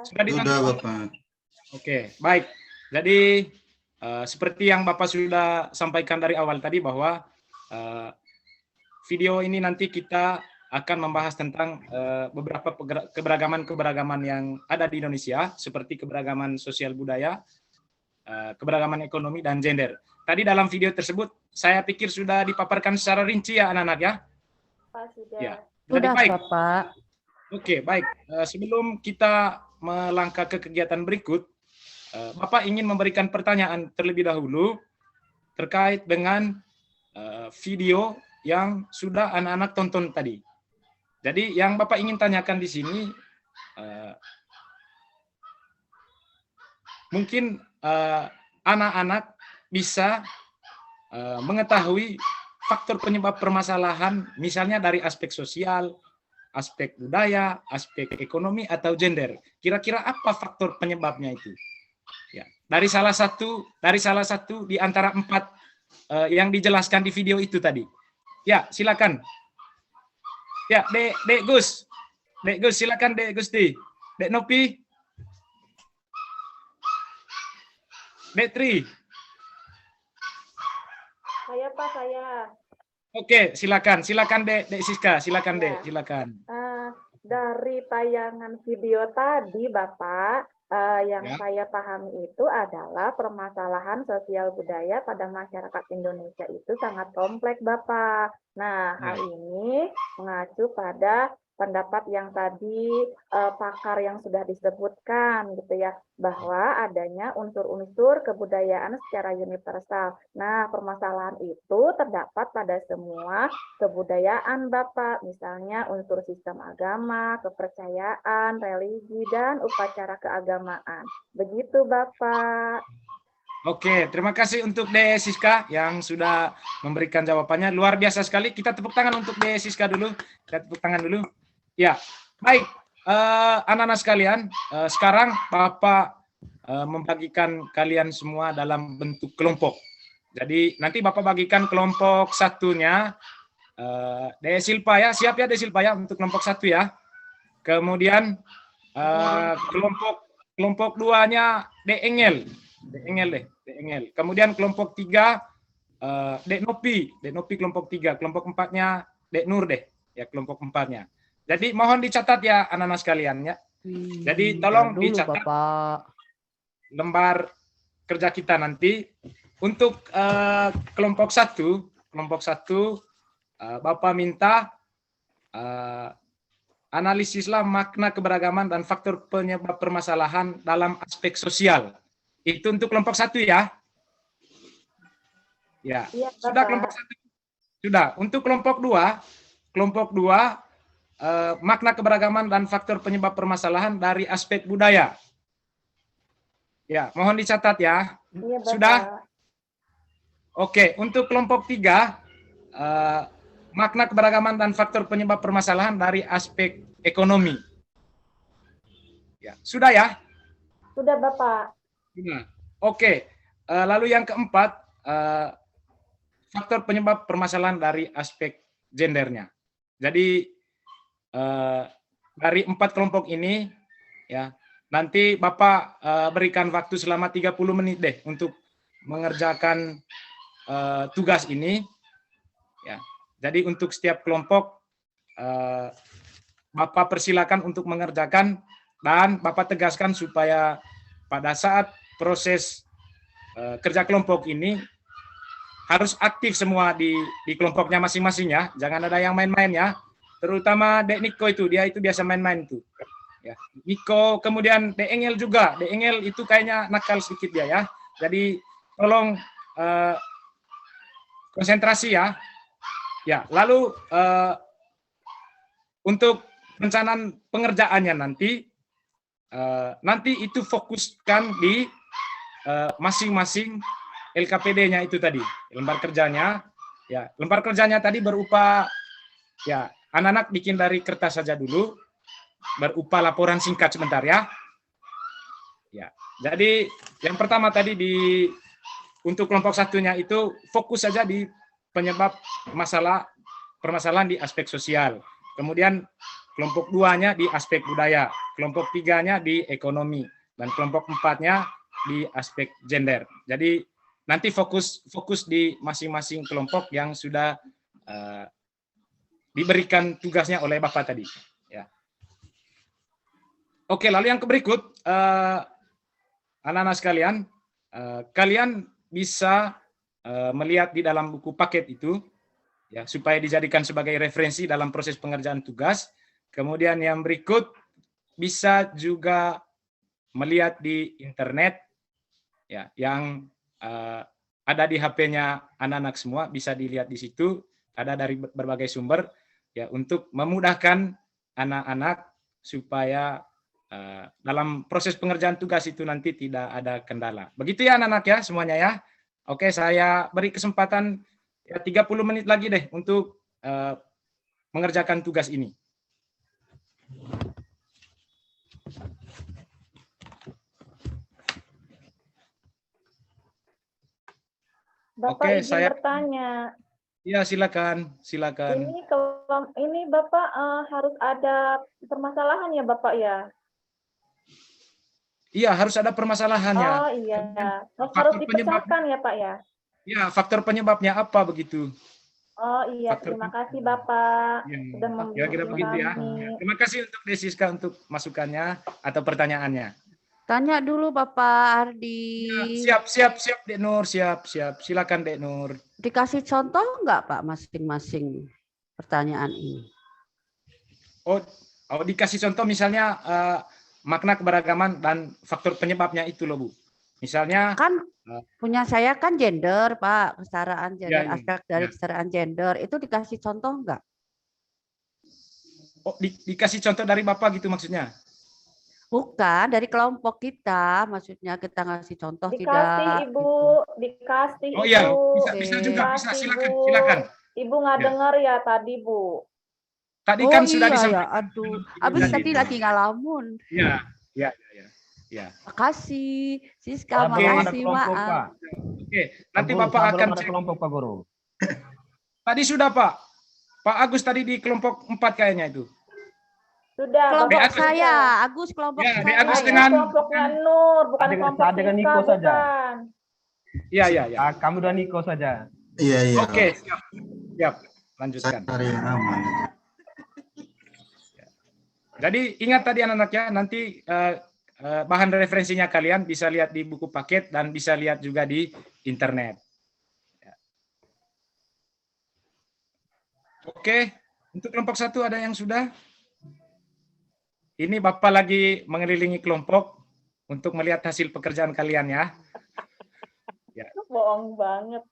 F: Sudah ditonton?
B: Sudah, Bapak.
F: Oke, baik. Jadi seperti yang Bapak sudah sampaikan dari awal tadi bahwa video ini nanti kita akan membahas tentang beberapa keberagaman-keberagaman yang ada di Indonesia, seperti keberagaman sosial budaya, keberagaman ekonomi, dan gender. Tadi dalam video tersebut, saya pikir sudah dipaparkan secara rinci ya anak-anak ya?
E: Sudah.
F: Ya. Jadi
D: Sudah,
F: baik.
D: Bapak.
F: Oke, baik. Sebelum kita melangkah ke kegiatan berikut, Bapak ingin memberikan pertanyaan terlebih dahulu terkait dengan video yang sudah anak-anak tonton tadi. Jadi yang Bapak ingin tanyakan di sini, mungkin anak-anak bisa mengetahui faktor penyebab permasalahan, misalnya dari aspek sosial, aspek budaya, aspek ekonomi, atau gender. Kira-kira apa faktor penyebabnya itu? Ya, dari salah satu di antara 4 yang dijelaskan di video itu tadi. Ya, silakan. Ya, Dek Gus, silakan Dek Gusti. Dek Nopi, Dek Tri.
E: Saya Pak, saya.
F: Oke, silakan Dek Siska, silakan Dek, silakan.
E: Dari tayangan video tadi, Bapak, yang saya pahami itu adalah permasalahan sosial budaya pada masyarakat Indonesia itu sangat kompleks, Bapak. Nah, hal ini mengacu pada pendapat yang tadi pakar yang sudah disebutkan gitu ya, bahwa adanya unsur-unsur kebudayaan secara universal. Nah, permasalahan itu terdapat pada semua kebudayaan Bapak, misalnya unsur sistem agama, kepercayaan, religi, dan upacara keagamaan. Begitu Bapak.
F: Oke, terima kasih untuk De Siska yang sudah memberikan jawabannya. Luar biasa sekali. Kita tepuk tangan untuk De Siska dulu. Kita tepuk tangan dulu. Ya, baik. Anak-anak sekalian, sekarang Bapak membagikan kalian semua dalam bentuk kelompok. Jadi nanti Bapak bagikan kelompok satunya De Silpa ya. Siap ya De Silpa ya untuk kelompok satu ya. Kemudian kelompok duanya De Engel. De Engel. Kemudian kelompok 3 Dek Nopi kelompok 3, kelompok 4-nya Dek Nur deh, ya kelompok 4-nya. Jadi mohon dicatat ya anak-anak sekalian ya. Jadi tolong dicatat
D: Bapak.
F: lembar kerja kita nanti untuk kelompok 1 Bapak minta analisislah makna keberagaman dan faktor penyebab permasalahan dalam aspek sosial. Itu untuk kelompok 1 ya. Ya,
E: Iya,
F: sudah
E: Bapak.
F: kelompok 1. Sudah. Untuk kelompok 2 makna keberagaman dan faktor penyebab permasalahan dari aspek budaya. Ya, mohon dicatat ya.
E: Iya, Bapak.
F: Sudah? Oke, untuk kelompok 3 makna keberagaman dan faktor penyebab permasalahan dari aspek ekonomi. Ya, sudah ya?
E: Sudah Bapak.
F: Oke, lalu yang keempat, faktor penyebab permasalahan dari aspek gendernya. Jadi dari 4 kelompok ini, ya nanti Bapak berikan waktu selama 30 menit deh untuk mengerjakan tugas ini. Ya, jadi untuk setiap kelompok Bapak persilakan untuk mengerjakan dan Bapak tegaskan supaya pada saat proses kerja kelompok ini harus aktif semua di kelompoknya masing-masing ya. Jangan ada yang main-main ya. Terutama Dek Niko itu, dia itu biasa main-main tuh. Ya, Niko, kemudian Dek Engel juga. Dek Engel itu kayaknya nakal sedikit dia ya. Jadi tolong konsentrasi ya. Ya, lalu untuk perencanaan pengerjaannya nanti itu fokuskan di masing-masing LKPD-nya itu tadi, lembar kerjanya. Ya, lembar kerjanya tadi berupa ya anak-anak bikin dari kertas saja dulu, berupa laporan singkat sebentar ya. Ya, jadi yang pertama tadi untuk kelompok satunya itu fokus saja di penyebab permasalahan di aspek sosial. Kemudian kelompok 2-nya di aspek budaya, kelompok 3-nya di ekonomi, dan kelompok 4-nya di aspek gender. Jadi nanti fokus di masing-masing kelompok yang sudah diberikan tugasnya oleh Bapak tadi. Ya. Oke, lalu yang berikut, anak-anak sekalian, kalian bisa melihat di dalam buku paket itu, ya, supaya dijadikan sebagai referensi dalam proses pengerjaan tugas. Kemudian yang berikut bisa juga melihat di internet, ya, yang ada di HP-nya anak-anak semua, bisa dilihat di situ, ada dari berbagai sumber, ya, untuk memudahkan anak-anak supaya dalam proses pengerjaan tugas itu nanti tidak ada kendala. Begitu ya anak-anak ya semuanya ya. Oke, saya beri kesempatan ya 30 menit lagi deh untuk mengerjakan tugas ini.
E: Bapak
F: Oke,
E: izin bertanya.
F: Ya, silakan.
E: Ini Bapak harus ada permasalahan ya Bapak ya?
F: Iya, harus ada permasalahannya.
E: Oh iya, harus dipecahkan ya Pak ya?
F: Ya, faktor penyebabnya apa begitu?
E: Oh iya, terima kasih Bapak sudah
F: kira-kira begitu ya. Terima kasih untuk Desiska untuk masukannya atau pertanyaannya.
D: Tanya dulu Bapak Ardi.
F: Ya, siap Dek Nur, siap. Silakan Dek Nur.
D: Dikasih contoh enggak Pak masing-masing pertanyaan ini?
F: Oh, dikasih contoh misalnya makna keberagaman dan faktor penyebabnya itu loh Bu. Misalnya
D: Kan punya saya kan gender, Pak, kesetaraan gender,
F: iya.
D: aspek dari kesetaraan gender itu dikasih contoh enggak?
F: Dikasih contoh dari Bapak gitu maksudnya?
D: Bukan, dari kelompok kita, maksudnya kita ngasih contoh
E: Dikasih
D: tidak?
E: Ibu,
D: Gitu.
E: dikasih
F: Oh iya,
E: Ibu.
F: bisa juga, bisa
E: Dikasih,
F: silakan,
E: Bu.
F: silakan.
E: Ibu nggak
F: Ya.
E: dengar ya tadi, Bu.
F: Tadi
D: Oh
F: kan sudah
D: iya ya,
F: disampaikan.
D: aduh. Abis tadi lagi ngalamun.
F: Iya.
D: Makasih, Siska,
F: Oke.
G: Belum ada
D: makasih,
G: kelompok,
D: maaf.
G: Pak.
F: Oke, nanti
G: Guru,
F: Bapak
G: saya
F: akan
G: belum ada
F: cek.
G: kelompok, Pak Guru.
F: Tadi sudah Pak. Pak Agus tadi di kelompok 4 kayaknya itu.
E: Sudah.
D: Kelompok
F: Agus.
D: saya, Agus kelompok
F: Ya,
D: saya.
F: Agus
E: Hanya
F: dengan
E: kelompoknya Nur, bukan
G: Dengan-
E: kelompok
G: saya dengan
E: Siska,
G: Niko saja.
E: bukan.
F: Iya.
G: Ah, kamu dan Niko saja.
B: Iya, iya.
F: Oke, siap. Lanjutkan.
B: Saya cari yang aman.
F: Jadi ingat tadi anak-anak ya, nanti bahan referensinya kalian bisa lihat di buku paket dan bisa lihat juga di internet. Ya. Oke, untuk kelompok 1 ada yang sudah? Ini Bapak lagi mengelilingi kelompok untuk melihat hasil pekerjaan kalian ya.
E: Bohong banget.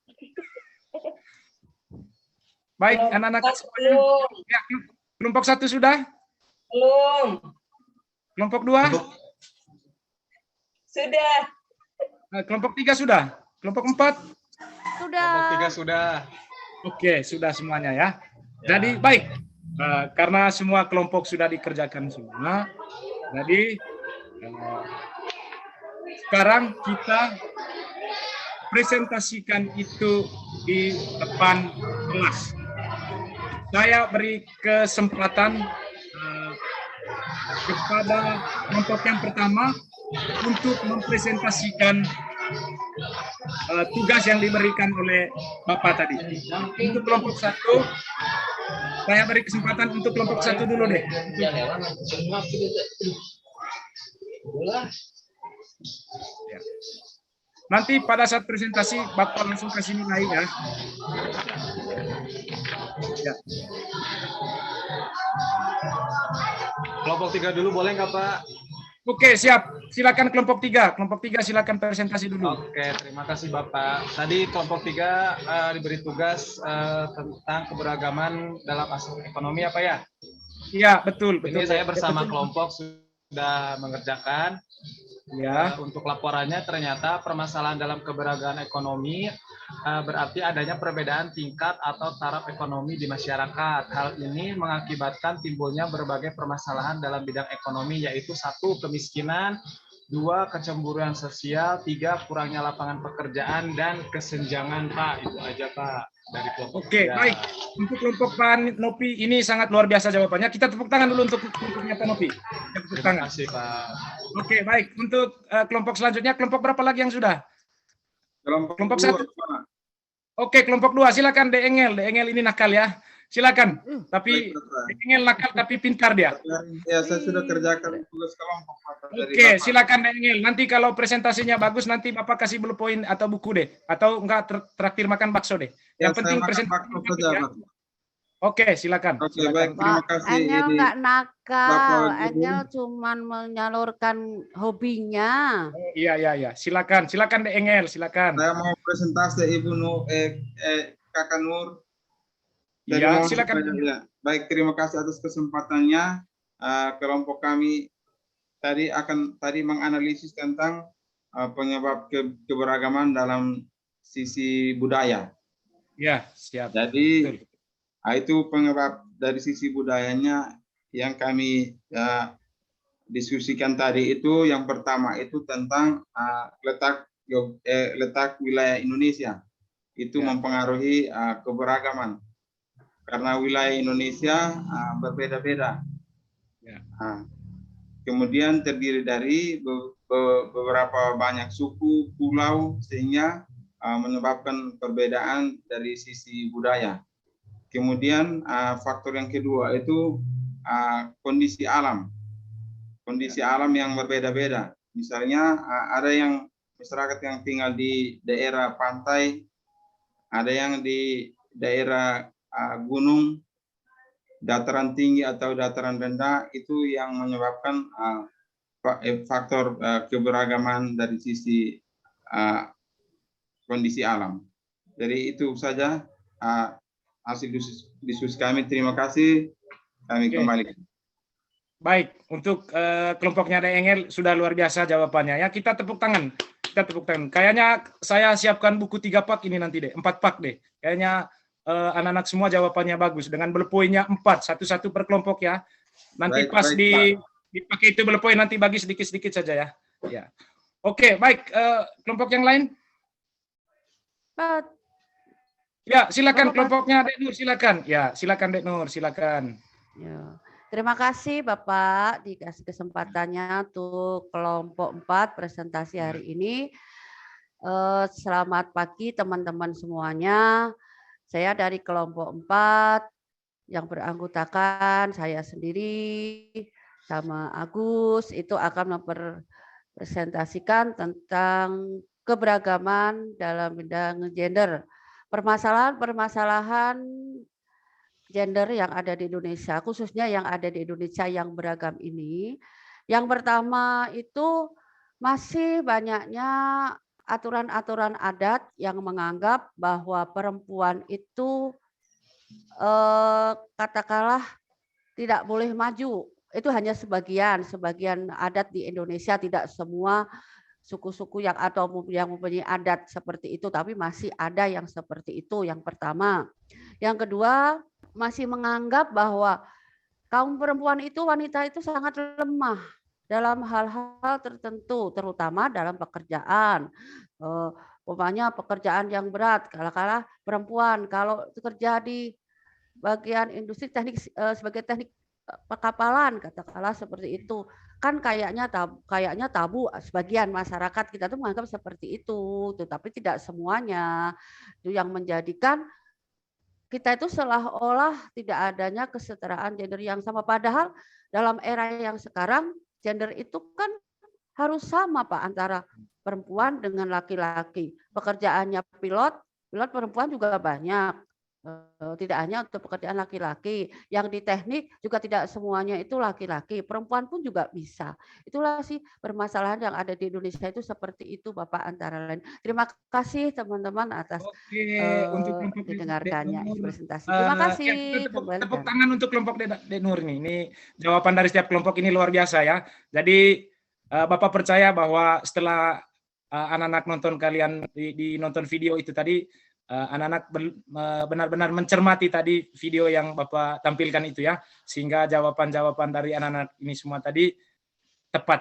F: Baik, anak-anak semuanya. Ya, kelompok 1 sudah?
H: Belum.
F: Kelompok 2?
H: Sudah.
F: Kelompok 3 sudah? Kelompok 4?
D: Sudah.
I: Kelompok 3 sudah.
F: Oke, sudah semuanya ya. Jadi baik, karena semua kelompok sudah dikerjakan semua, jadi sekarang kita presentasikan itu di depan kelas. Saya beri kesempatan kepada kelompok yang pertama untuk mempresentasikan tugas yang diberikan oleh Bapak tadi. Untuk kelompok 1, saya beri kesempatan untuk kelompok 1 dulu deh. Ya. Nanti pada saat presentasi Bapak langsung kasih nilai ya. Ya.
I: Kelompok 3 dulu boleh nggak Pak?
F: Oke, siap. Silakan kelompok 3. Kelompok 3 silakan presentasi dulu.
I: Oke, terima kasih Bapak. Tadi kelompok 3 diberi tugas tentang keberagaman dalam aspek ekonomi apa ya?
F: Iya, betul.
I: Ini saya bersama kelompok sudah mengerjakan.
F: Ya.
I: Untuk laporannya ternyata permasalahan dalam keberagaman ekonomi berarti adanya perbedaan tingkat atau taraf ekonomi di masyarakat. Hal ini mengakibatkan timbulnya berbagai permasalahan dalam bidang ekonomi, yaitu 1. Kemiskinan, 2. Kecemburuan sosial, 3. Kurangnya lapangan pekerjaan, dan kesenjangan, Pak. Itu aja, Pak, dari kelompok.
F: Oke, baik. Untuk kelompok Pak Nopi ini sangat luar biasa jawabannya. Kita tepuk tangan dulu untuk kelompoknya Pak Nopi. Tepuk tangan.
I: Terima kasih, Pak.
F: Oke, baik. Untuk kelompok selanjutnya, kelompok berapa lagi yang sudah? Kelompok 1. Oke, kelompok 2. Silakan De Engel. De Engel ini nakal ya. Silakan. Tapi De Engel nakal tapi pintar dia.
J: Ya, saya sudah kerjakan tugas kelompok.
F: Oke, silakan De Engel. Nanti kalau presentasinya bagus, nanti Bapak kasih bullet point atau buku deh. Atau enggak traktir makan bakso deh. Yang penting presentasi. Ya. Oke, silakan.
J: Oke,
F: Silakan.
J: baik. Terima kasih.
D: Engel
J: Ini
D: nggak nakal,
J: Bapak Guru.
D: Engel cuman menyalurkan hobinya.
F: Iya. Silakan De Engel. Silakan.
J: saya mau presentasi Ibu Kakak Nur. Jadi
F: Iya,
J: mohon
F: silakan.
J: supaya- ya. Baik, terima kasih atas kesempatannya. Kelompok kami tadi menganalisis tentang penyebab keberagaman dalam sisi budaya.
F: Ya, siap.
J: Jadi
F: Betul.
J: itu penyebab dari sisi budayanya yang kami diskusikan tadi itu. Yang pertama itu tentang letak wilayah Indonesia itu
F: Ya.
J: mempengaruhi keberagaman karena wilayah Indonesia berbeda-beda.
F: Ya.
J: Kemudian terdiri dari beberapa banyak suku, pulau, sehingga menyebabkan perbedaan dari sisi budaya. Kemudian faktor yang kedua itu kondisi alam yang berbeda-beda. Misalnya ada yang masyarakat yang tinggal di daerah pantai, ada yang di daerah gunung, dataran tinggi atau dataran rendah itu yang menyebabkan faktor keberagaman dari sisi kondisi alam. Jadi itu saja hasil diskusi kami. Terima kasih. Kami kembali.
F: Baik, untuk kelompoknya Dek Engel sudah luar biasa jawabannya ya. Kita tepuk tangan. Kita tepuk tangan. Kayaknya saya siapkan buku 3 pak ini nanti deh, 4 pak deh. Kayaknya anak-anak semua jawabannya bagus dengan bullet point-nya 4, satu-satu per kelompok ya. Nanti pas dipakai itu bullet point nanti bagi sedikit-sedikit saja ya. Ya. Oke, baik. Kelompok yang lain? Ya, silakan kelompoknya Dek Nur, silakan. Ya, silakan Dek Nur, silakan.
D: Ya. Terima kasih Bapak dikasih kesempatannya untuk kelompok 4 presentasi hari ini. Selamat pagi teman-teman semuanya. Saya dari kelompok 4 yang beranggotakan saya sendiri sama Agus itu akan mempresentasikan tentang keberagaman dalam bidang gender. Permasalahan-permasalahan gender yang ada di Indonesia, khususnya yang ada di Indonesia yang beragam ini. Yang pertama itu masih banyaknya aturan-aturan adat yang menganggap bahwa perempuan itu katakanlah tidak boleh maju. Itu hanya sebagian adat di Indonesia, tidak semua suku-suku yang mempunyai adat seperti itu, tapi masih ada yang seperti itu. Yang pertama. Yang kedua, masih menganggap bahwa kaum perempuan itu, wanita itu sangat lemah dalam hal-hal tertentu, terutama dalam pekerjaan. Umpamanya pekerjaan yang berat, kala-kala perempuan kalau kerja di bagian industri teknik sebagai teknik pekapalan, katakanlah seperti itu, kan kayaknya tabu sebagian masyarakat kita tuh menganggap seperti itu, tetapi tidak semuanya. Itu yang menjadikan kita itu seolah-olah tidak adanya kesetaraan gender yang sama, padahal dalam era yang sekarang gender itu kan harus sama Pak antara perempuan dengan laki-laki. Pekerjaannya pilot perempuan juga banyak. Tidak hanya untuk pekerjaan laki-laki, yang di teknik juga tidak semuanya itu laki-laki, perempuan pun juga bisa. Itulah sih permasalahan yang ada di Indonesia itu seperti itu Bapak antara lain. Terima kasih teman-teman atas didengarkannya presentasi. Terima kasih.
F: Tepuk tangan untuk kelompok Dek Nur nih. Ini jawaban dari setiap kelompok ini luar biasa ya. Jadi Bapak percaya bahwa setelah anak-anak nonton kalian di nonton video itu tadi, anak-anak benar-benar mencermati tadi video yang Bapak tampilkan itu ya, sehingga jawaban-jawaban dari anak-anak ini semua tadi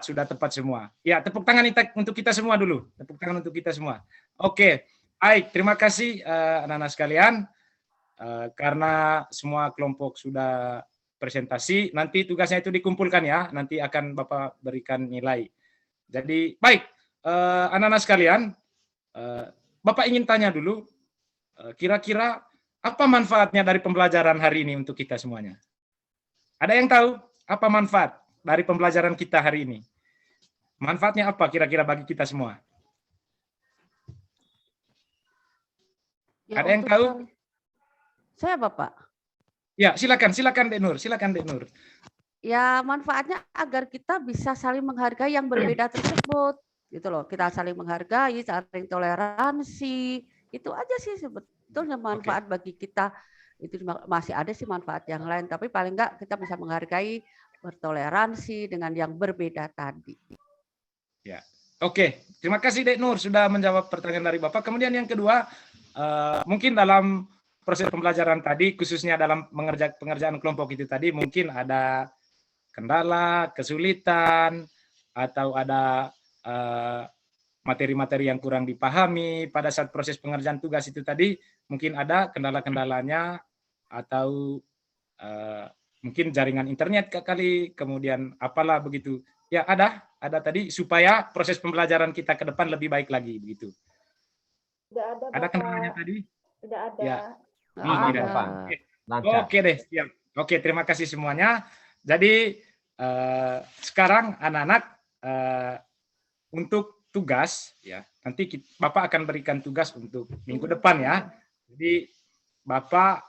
F: sudah tepat semua. Ya, tepuk tangan untuk kita semua dulu. Tepuk tangan untuk kita semua. Oke, baik. Terima kasih anak-anak sekalian. Karena semua kelompok sudah presentasi, nanti tugasnya itu dikumpulkan ya. Nanti akan Bapak berikan nilai. Jadi, baik. Anak-anak sekalian, Bapak ingin tanya dulu, kira-kira apa manfaatnya dari pembelajaran hari ini untuk kita semuanya? Ada yang tahu apa manfaat dari pembelajaran kita hari ini? Manfaatnya apa kira-kira bagi kita semua? Ada yang tahu?
D: Saya Bapak.
F: Ya, silakan Dek Nur,
D: Ya, manfaatnya agar kita bisa saling menghargai yang berbeda tersebut, gitu loh. Kita saling menghargai, saling toleransi. Itu aja sih sebetulnya manfaat bagi kita. Itu masih ada sih manfaat yang lain, tapi paling enggak kita bisa menghargai, bertoleransi dengan yang berbeda tadi.
F: Ya, oke. Terima kasih Dek Nur sudah menjawab pertanyaan dari Bapak. Kemudian yang kedua, mungkin dalam proses pembelajaran tadi, khususnya dalam pengerjaan kelompok itu tadi, mungkin ada kendala, kesulitan, atau ada materi-materi yang kurang dipahami pada saat proses pengerjaan tugas itu tadi, mungkin ada kendala-kendalanya, atau mungkin jaringan internet kali, kemudian apalah begitu. Ya ada tadi, supaya proses pembelajaran kita ke depan lebih baik lagi, begitu.
E: Tidak ada,
F: ada kendalanya tadi?
E: Tidak ada.
F: Ya.
E: Tidak.
F: Oke deh, siap. Oke, terima kasih semuanya. Jadi, sekarang anak-anak, untuk tugas ya, nanti Bapak akan berikan tugas untuk minggu depan ya. Jadi Bapak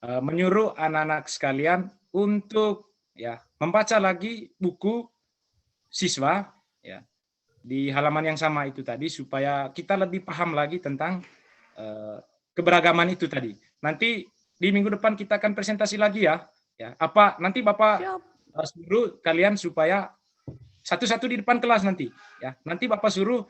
F: menyuruh anak-anak sekalian untuk ya membaca lagi buku siswa ya di halaman yang sama itu tadi, supaya kita lebih paham lagi tentang keberagaman itu tadi. Nanti di minggu depan kita akan presentasi lagi ya. Apa nanti Bapak suruh kalian supaya satu-satu di depan kelas nanti ya. Nanti Bapak suruh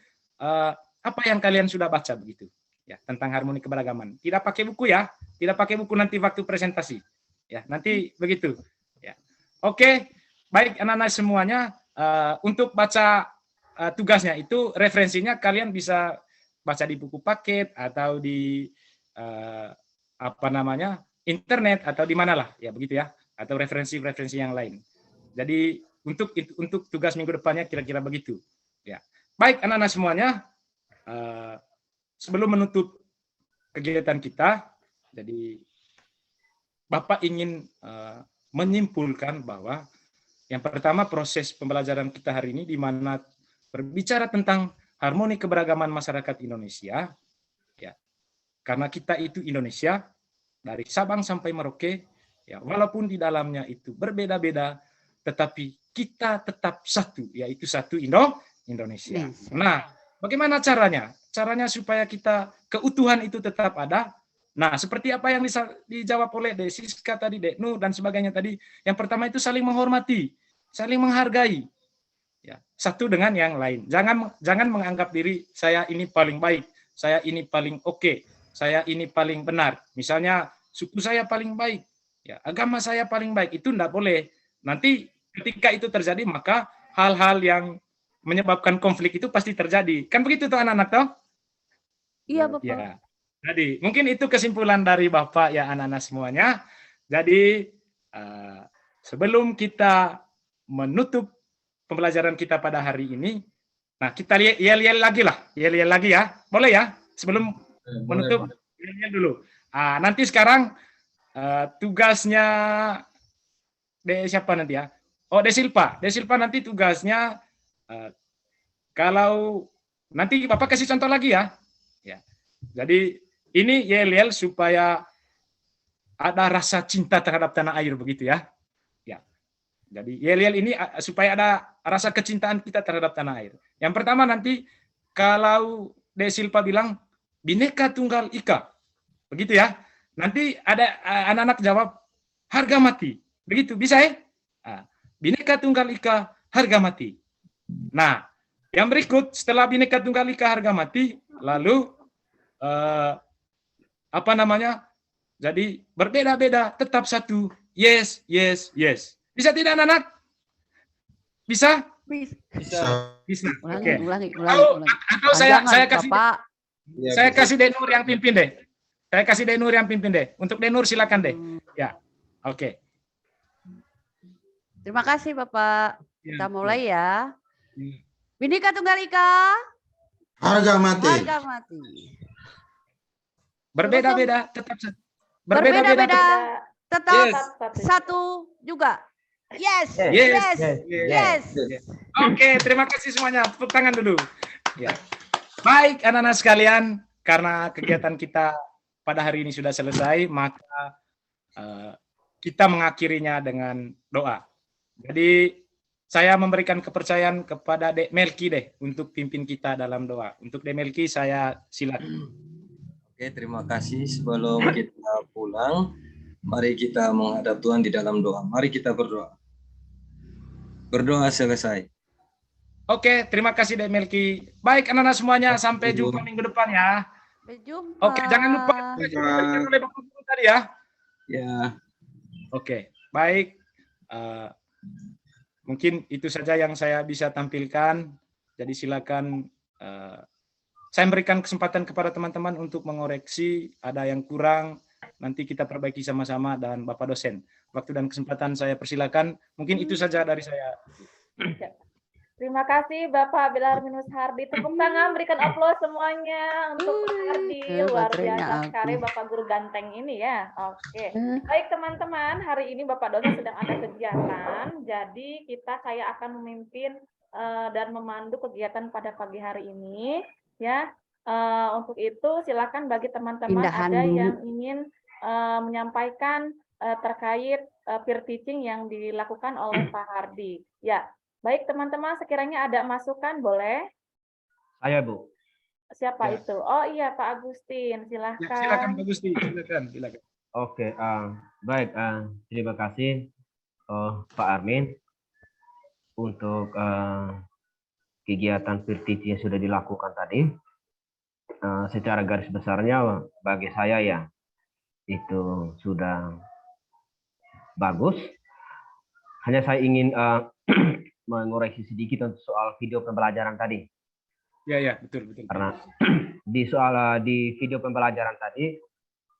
F: apa yang kalian sudah baca begitu ya tentang harmoni keberagaman. Tidak pakai buku ya, tidak pakai buku nanti waktu presentasi ya. Nanti begitu ya. Oke, baik anak-anak semuanya, untuk baca tugasnya itu referensinya kalian bisa baca di buku paket atau di internet atau di mana lah ya begitu ya, atau referensi-referensi yang lain. Jadi untuk tugas minggu depannya kira-kira begitu ya. Baik anak-anak semuanya, sebelum menutup kegiatan kita, jadi Bapak ingin menyimpulkan bahwa yang pertama proses pembelajaran kita hari ini di mana berbicara tentang harmoni keberagaman masyarakat Indonesia ya. Karena kita itu Indonesia dari Sabang sampai Merauke ya, walaupun di dalamnya itu berbeda-beda tetapi kita tetap satu, yaitu satu Indonesia. Nah, bagaimana caranya? Caranya supaya kita keutuhan itu tetap ada. Nah, seperti apa yang dijawab oleh Dek Siska tadi, Dek Nur dan sebagainya tadi. Yang pertama itu saling menghormati, saling menghargai. Ya, satu dengan yang lain. Jangan menganggap diri saya ini paling baik, saya ini paling oke, saya ini paling benar. Misalnya suku saya paling baik, ya, agama saya paling baik, itu tidak boleh. Nanti ketika itu terjadi maka hal-hal yang menyebabkan konflik itu pasti terjadi. Kan begitu tuh anak-anak toh?
D: Iya, Bapak.
F: Ya. Jadi mungkin itu kesimpulan dari Bapak ya anak-anak semuanya. Jadi sebelum kita menutup pembelajaran kita pada hari ini, nah kita yel-yel lagi lah, yel-yel lagi ya, boleh ya? Sebelum menutup yel-yel dulu. Nanti sekarang tugasnya siapa nanti ya? Oh, De Silva nanti tugasnya kalau nanti Bapak kasih contoh lagi ya. Ya. Jadi ini yel-yel supaya ada rasa cinta terhadap tanah air begitu ya. Ya. Jadi yel-yel ini supaya ada rasa kecintaan kita terhadap tanah air. Yang pertama nanti kalau De Silva bilang Bhinneka Tunggal Ika. Begitu ya. Nanti ada anak-anak jawab harga mati. Begitu bisa ya? Bhinneka Tunggal Ika harga mati. Nah, yang berikut setelah Bhinneka Tunggal Ika harga mati, lalu jadi berbeda-beda tetap satu. Yes, yes, yes. Bisa tidak anak-anak? Bisa? Bisa. Oke.
D: Ulangi.
F: Atau saya kasih Denur yang pimpin deh. Saya kasih Denur yang pimpin deh. Untuk Denur silakan deh. Ya. Oke.
D: Terima kasih Bapak. Kita mulai ya.
F: Ya.
D: Bhinneka Tunggal Ika.
B: Harga mati.
D: Harga mati.
F: Berbeda-beda tetap satu.
D: Berbeda-beda tetap
F: Yes.
D: satu juga. Yes.
F: Yes.
D: Yes.
F: Oke, terima kasih semuanya. Tepuk tangan dulu. Ya. Baik, anak-anak sekalian, karena kegiatan kita pada hari ini sudah selesai, maka kita mengakhirinya dengan doa. Jadi saya memberikan kepercayaan kepada Dek Melki deh untuk pimpin kita dalam doa. Untuk Dek Melki saya silakan.
H: Oke, terima kasih. Sebelum kita pulang, mari kita menghadap Tuhan di dalam doa. Mari kita berdoa. Berdoa selesai.
F: Oke, terima kasih Dek Melki. Baik anak-anak semuanya, sampai jumpa minggu depan ya.
D: Sampai jumpa.
F: Oke, jangan lupa oleh Bapak Guru tadi ya.
H: Ya.
F: Oke, baik. Mungkin itu saja yang saya bisa tampilkan. Jadi silakan saya berikan kesempatan kepada teman-teman untuk mengoreksi, ada yang kurang, nanti kita perbaiki sama-sama dan Bapak dosen. Waktu dan kesempatan saya persilakan. Mungkin itu saja dari saya.
E: Terima kasih Bapak Bilarminus Hardi. Tepuk tangan, berikan aplaus semuanya untuk Pak Hardi. Luar biasa sekali Bapak Guru Ganteng ini ya. Oke. Baik teman-teman, hari ini Bapak dosen sedang ada kegiatan. Jadi saya akan memimpin dan memandu kegiatan pada pagi hari ini. Ya, Untuk itu silakan bagi teman-teman
D: Pindahan
E: ada
D: dulu.
E: yang ingin menyampaikan terkait peer teaching yang dilakukan oleh Pak Hardi. Ya, baik teman-teman, sekiranya ada masukan boleh.
G: Saya, Bu.
E: Siapa
F: Ya.
E: itu? Oh iya, Pak Agustin,
F: Ya, silakan
E: silakan.
F: Pak Gusti, silakan.
G: Oke, baik. Terima kasih Pak Armin untuk kegiatan peer teaching yang sudah dilakukan tadi. Secara garis besarnya bagi saya ya itu sudah bagus. Hanya saya ingin mengoreksi sedikit untuk soal video pembelajaran tadi.
F: Ya, betul.
G: Karena di video pembelajaran tadi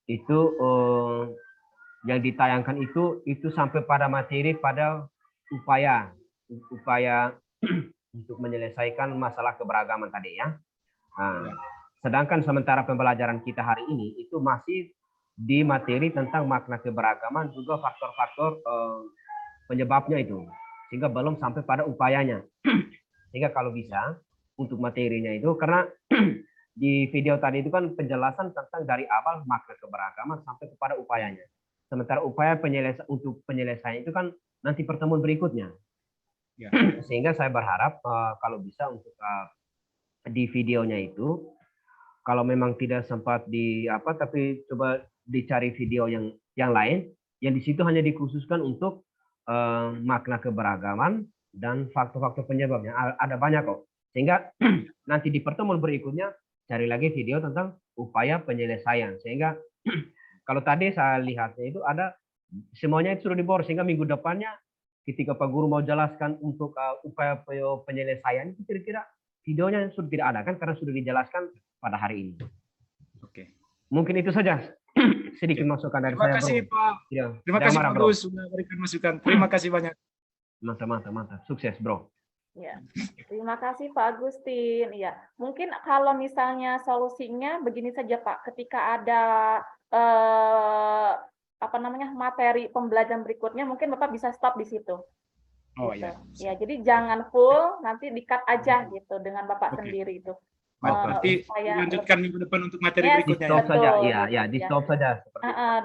G: itu yang ditayangkan itu sampai pada materi pada upaya untuk menyelesaikan masalah keberagaman tadi ya. Sedangkan sementara pembelajaran kita hari ini itu masih di materi tentang makna keberagaman juga faktor-faktor penyebabnya itu, sehingga belum sampai pada upayanya. Sehingga kalau bisa untuk materinya itu, karena di video tadi itu kan penjelasan tentang dari awal makna keberagaman sampai kepada upayanya. Sementara upaya untuk penyelesaian itu kan nanti pertemuan berikutnya.
F: Ya.
G: Sehingga saya berharap kalau bisa untuk di videonya itu, kalau memang tidak sempat tapi coba dicari video yang lain, yang di situ hanya dikhususkan untuk makna keberagaman dan faktor-faktor penyebabnya. Ada banyak kok. Sehingga nanti di pertemuan berikutnya cari lagi video tentang upaya penyelesaian. Sehingga kalau tadi saya lihatnya itu ada semuanya itu sudah dibawa, sehingga minggu depannya ketika Pak Guru mau jelaskan untuk upaya penyelesaian itu kira-kira videonya sudah tidak ada kan, karena sudah dijelaskan pada hari ini.
F: Oke.
G: Mungkin itu saja sedikit masukan dari
F: Terima
G: saya.
F: kasih
G: Bro.
F: Pak.
G: Ya,
F: Terima kasih
G: marah,
F: Pak
G: Bro.
F: Gus sudah berikan masukan. Terima kasih banyak.
G: Mantap. Sukses, Bro.
E: Ya, terima kasih Pak Agustin. Ya, mungkin kalau misalnya solusinya begini saja Pak, ketika ada materi pembelajaran berikutnya, mungkin Bapak bisa stop di situ.
F: Oh
E: gitu.
F: ya.
E: Ya, jadi jangan full, nanti di-cut aja gitu dengan Bapak sendiri itu.
F: Nanti lanjutkan minggu depan untuk materi berikutnya.
G: Di stop saja, di
E: ya.
G: stop saja.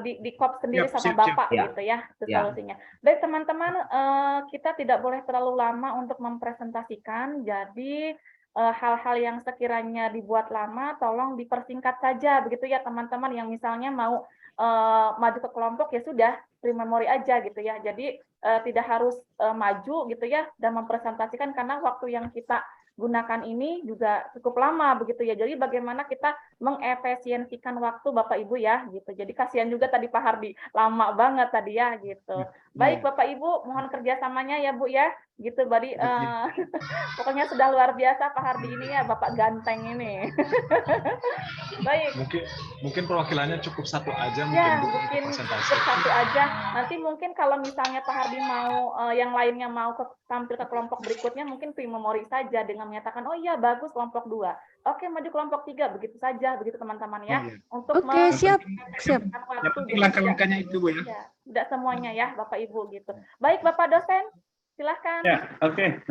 E: Di cop sendiri sama Bapak gitu ya, itu solusinya. Baik teman-teman, kita tidak boleh terlalu lama untuk mempresentasikan, jadi hal-hal yang sekiranya dibuat lama, tolong dipersingkat saja begitu ya teman-teman, yang misalnya mau maju ke kelompok ya sudah, free memory aja gitu ya. Jadi tidak harus maju gitu ya dan mempresentasikan, karena waktu yang kita gunakan ini juga cukup lama begitu ya. Jadi bagaimana kita mengefisiensikan waktu Bapak Ibu ya gitu. Jadi kasihan juga tadi Pak Hardi, lama banget tadi ya gitu. Baik Bapak Ibu, mohon kerjasamanya ya Bu ya. Gitu Badi, pokoknya sudah luar biasa Pak Hardi ini ya, Bapak ganteng ini. Baik.
I: Mungkin perwakilannya cukup satu aja
E: ya,
I: mungkin
E: cukup satu aja. Nanti mungkin kalau misalnya Pak Hardi mau yang lainnya mau tampil ke kelompok berikutnya, mungkin free memory saja dengan menyatakan oh iya bagus kelompok 2. Oke, maju kelompok 3, begitu saja begitu teman-teman ya. Untuk
D: siap.
F: Langkah-langkahnya itu Bu ya.
E: Tidak semuanya ya Bapak Ibu gitu. Baik Bapak dosen, silahkan.
C: Ya, oke.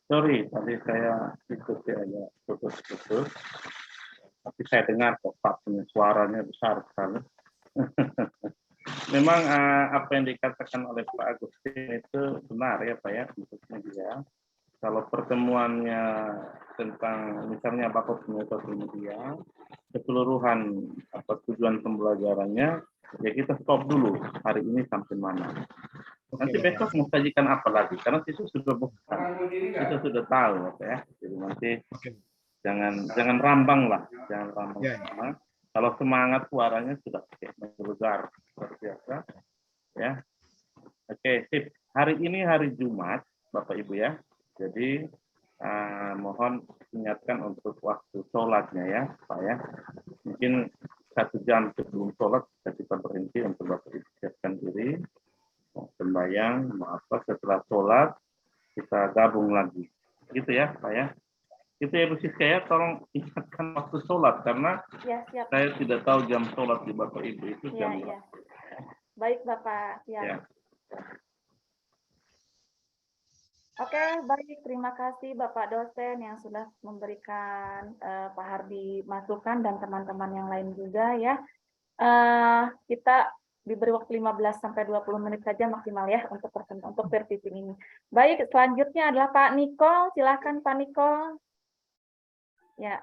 C: Sorry, tadi saya ikuti aja putus-putus. Tapi saya dengar kok Pak punya suaranya besar sekali. Memang apa yang dikatakan oleh Pak Agustin itu benar ya Pak ya, untuk media. Kalau pertemuannya tentang misalnya Bapak punya satu media, keseluruhan tujuan pembelajarannya, ya kita stop dulu hari ini sampai mana. Nanti besok mau sajikan apa lagi? Karena siswa sudah bukan, siswa sudah tahu ya. Jadi nanti jangan rambang lah, jangan rambang. Kalau semangat suaranya sudah menggelegar luar biasa, ya. Oke, sip. Hari ini hari Jumat, Bapak Ibu ya. Jadi mohon ingatkan untuk waktu sholatnya ya, Pak ya. Mungkin 1 jam sebelum sholat kita berhenti untuk Bapak Ibu siapkan diri. Sembahyang, setelah sholat kita gabung lagi, gitu ya, Pak ya. Itu ya Bu Siska ya, tolong ingatkan waktu sholat karena saya tidak tahu jam sholat di Bapak Ibu itu jam berapa.
E: Baik Bapak, siap.
C: Ya.
E: Oke, baik. Terima kasih Bapak dosen yang sudah memberikan Pak Hardi masukan dan teman-teman yang lain juga ya. Kita diberi waktu 15 sampai 20 menit saja maksimal ya untuk peer teaching ini. Baik, selanjutnya adalah Pak Niko. Silakan Pak Niko. Ya.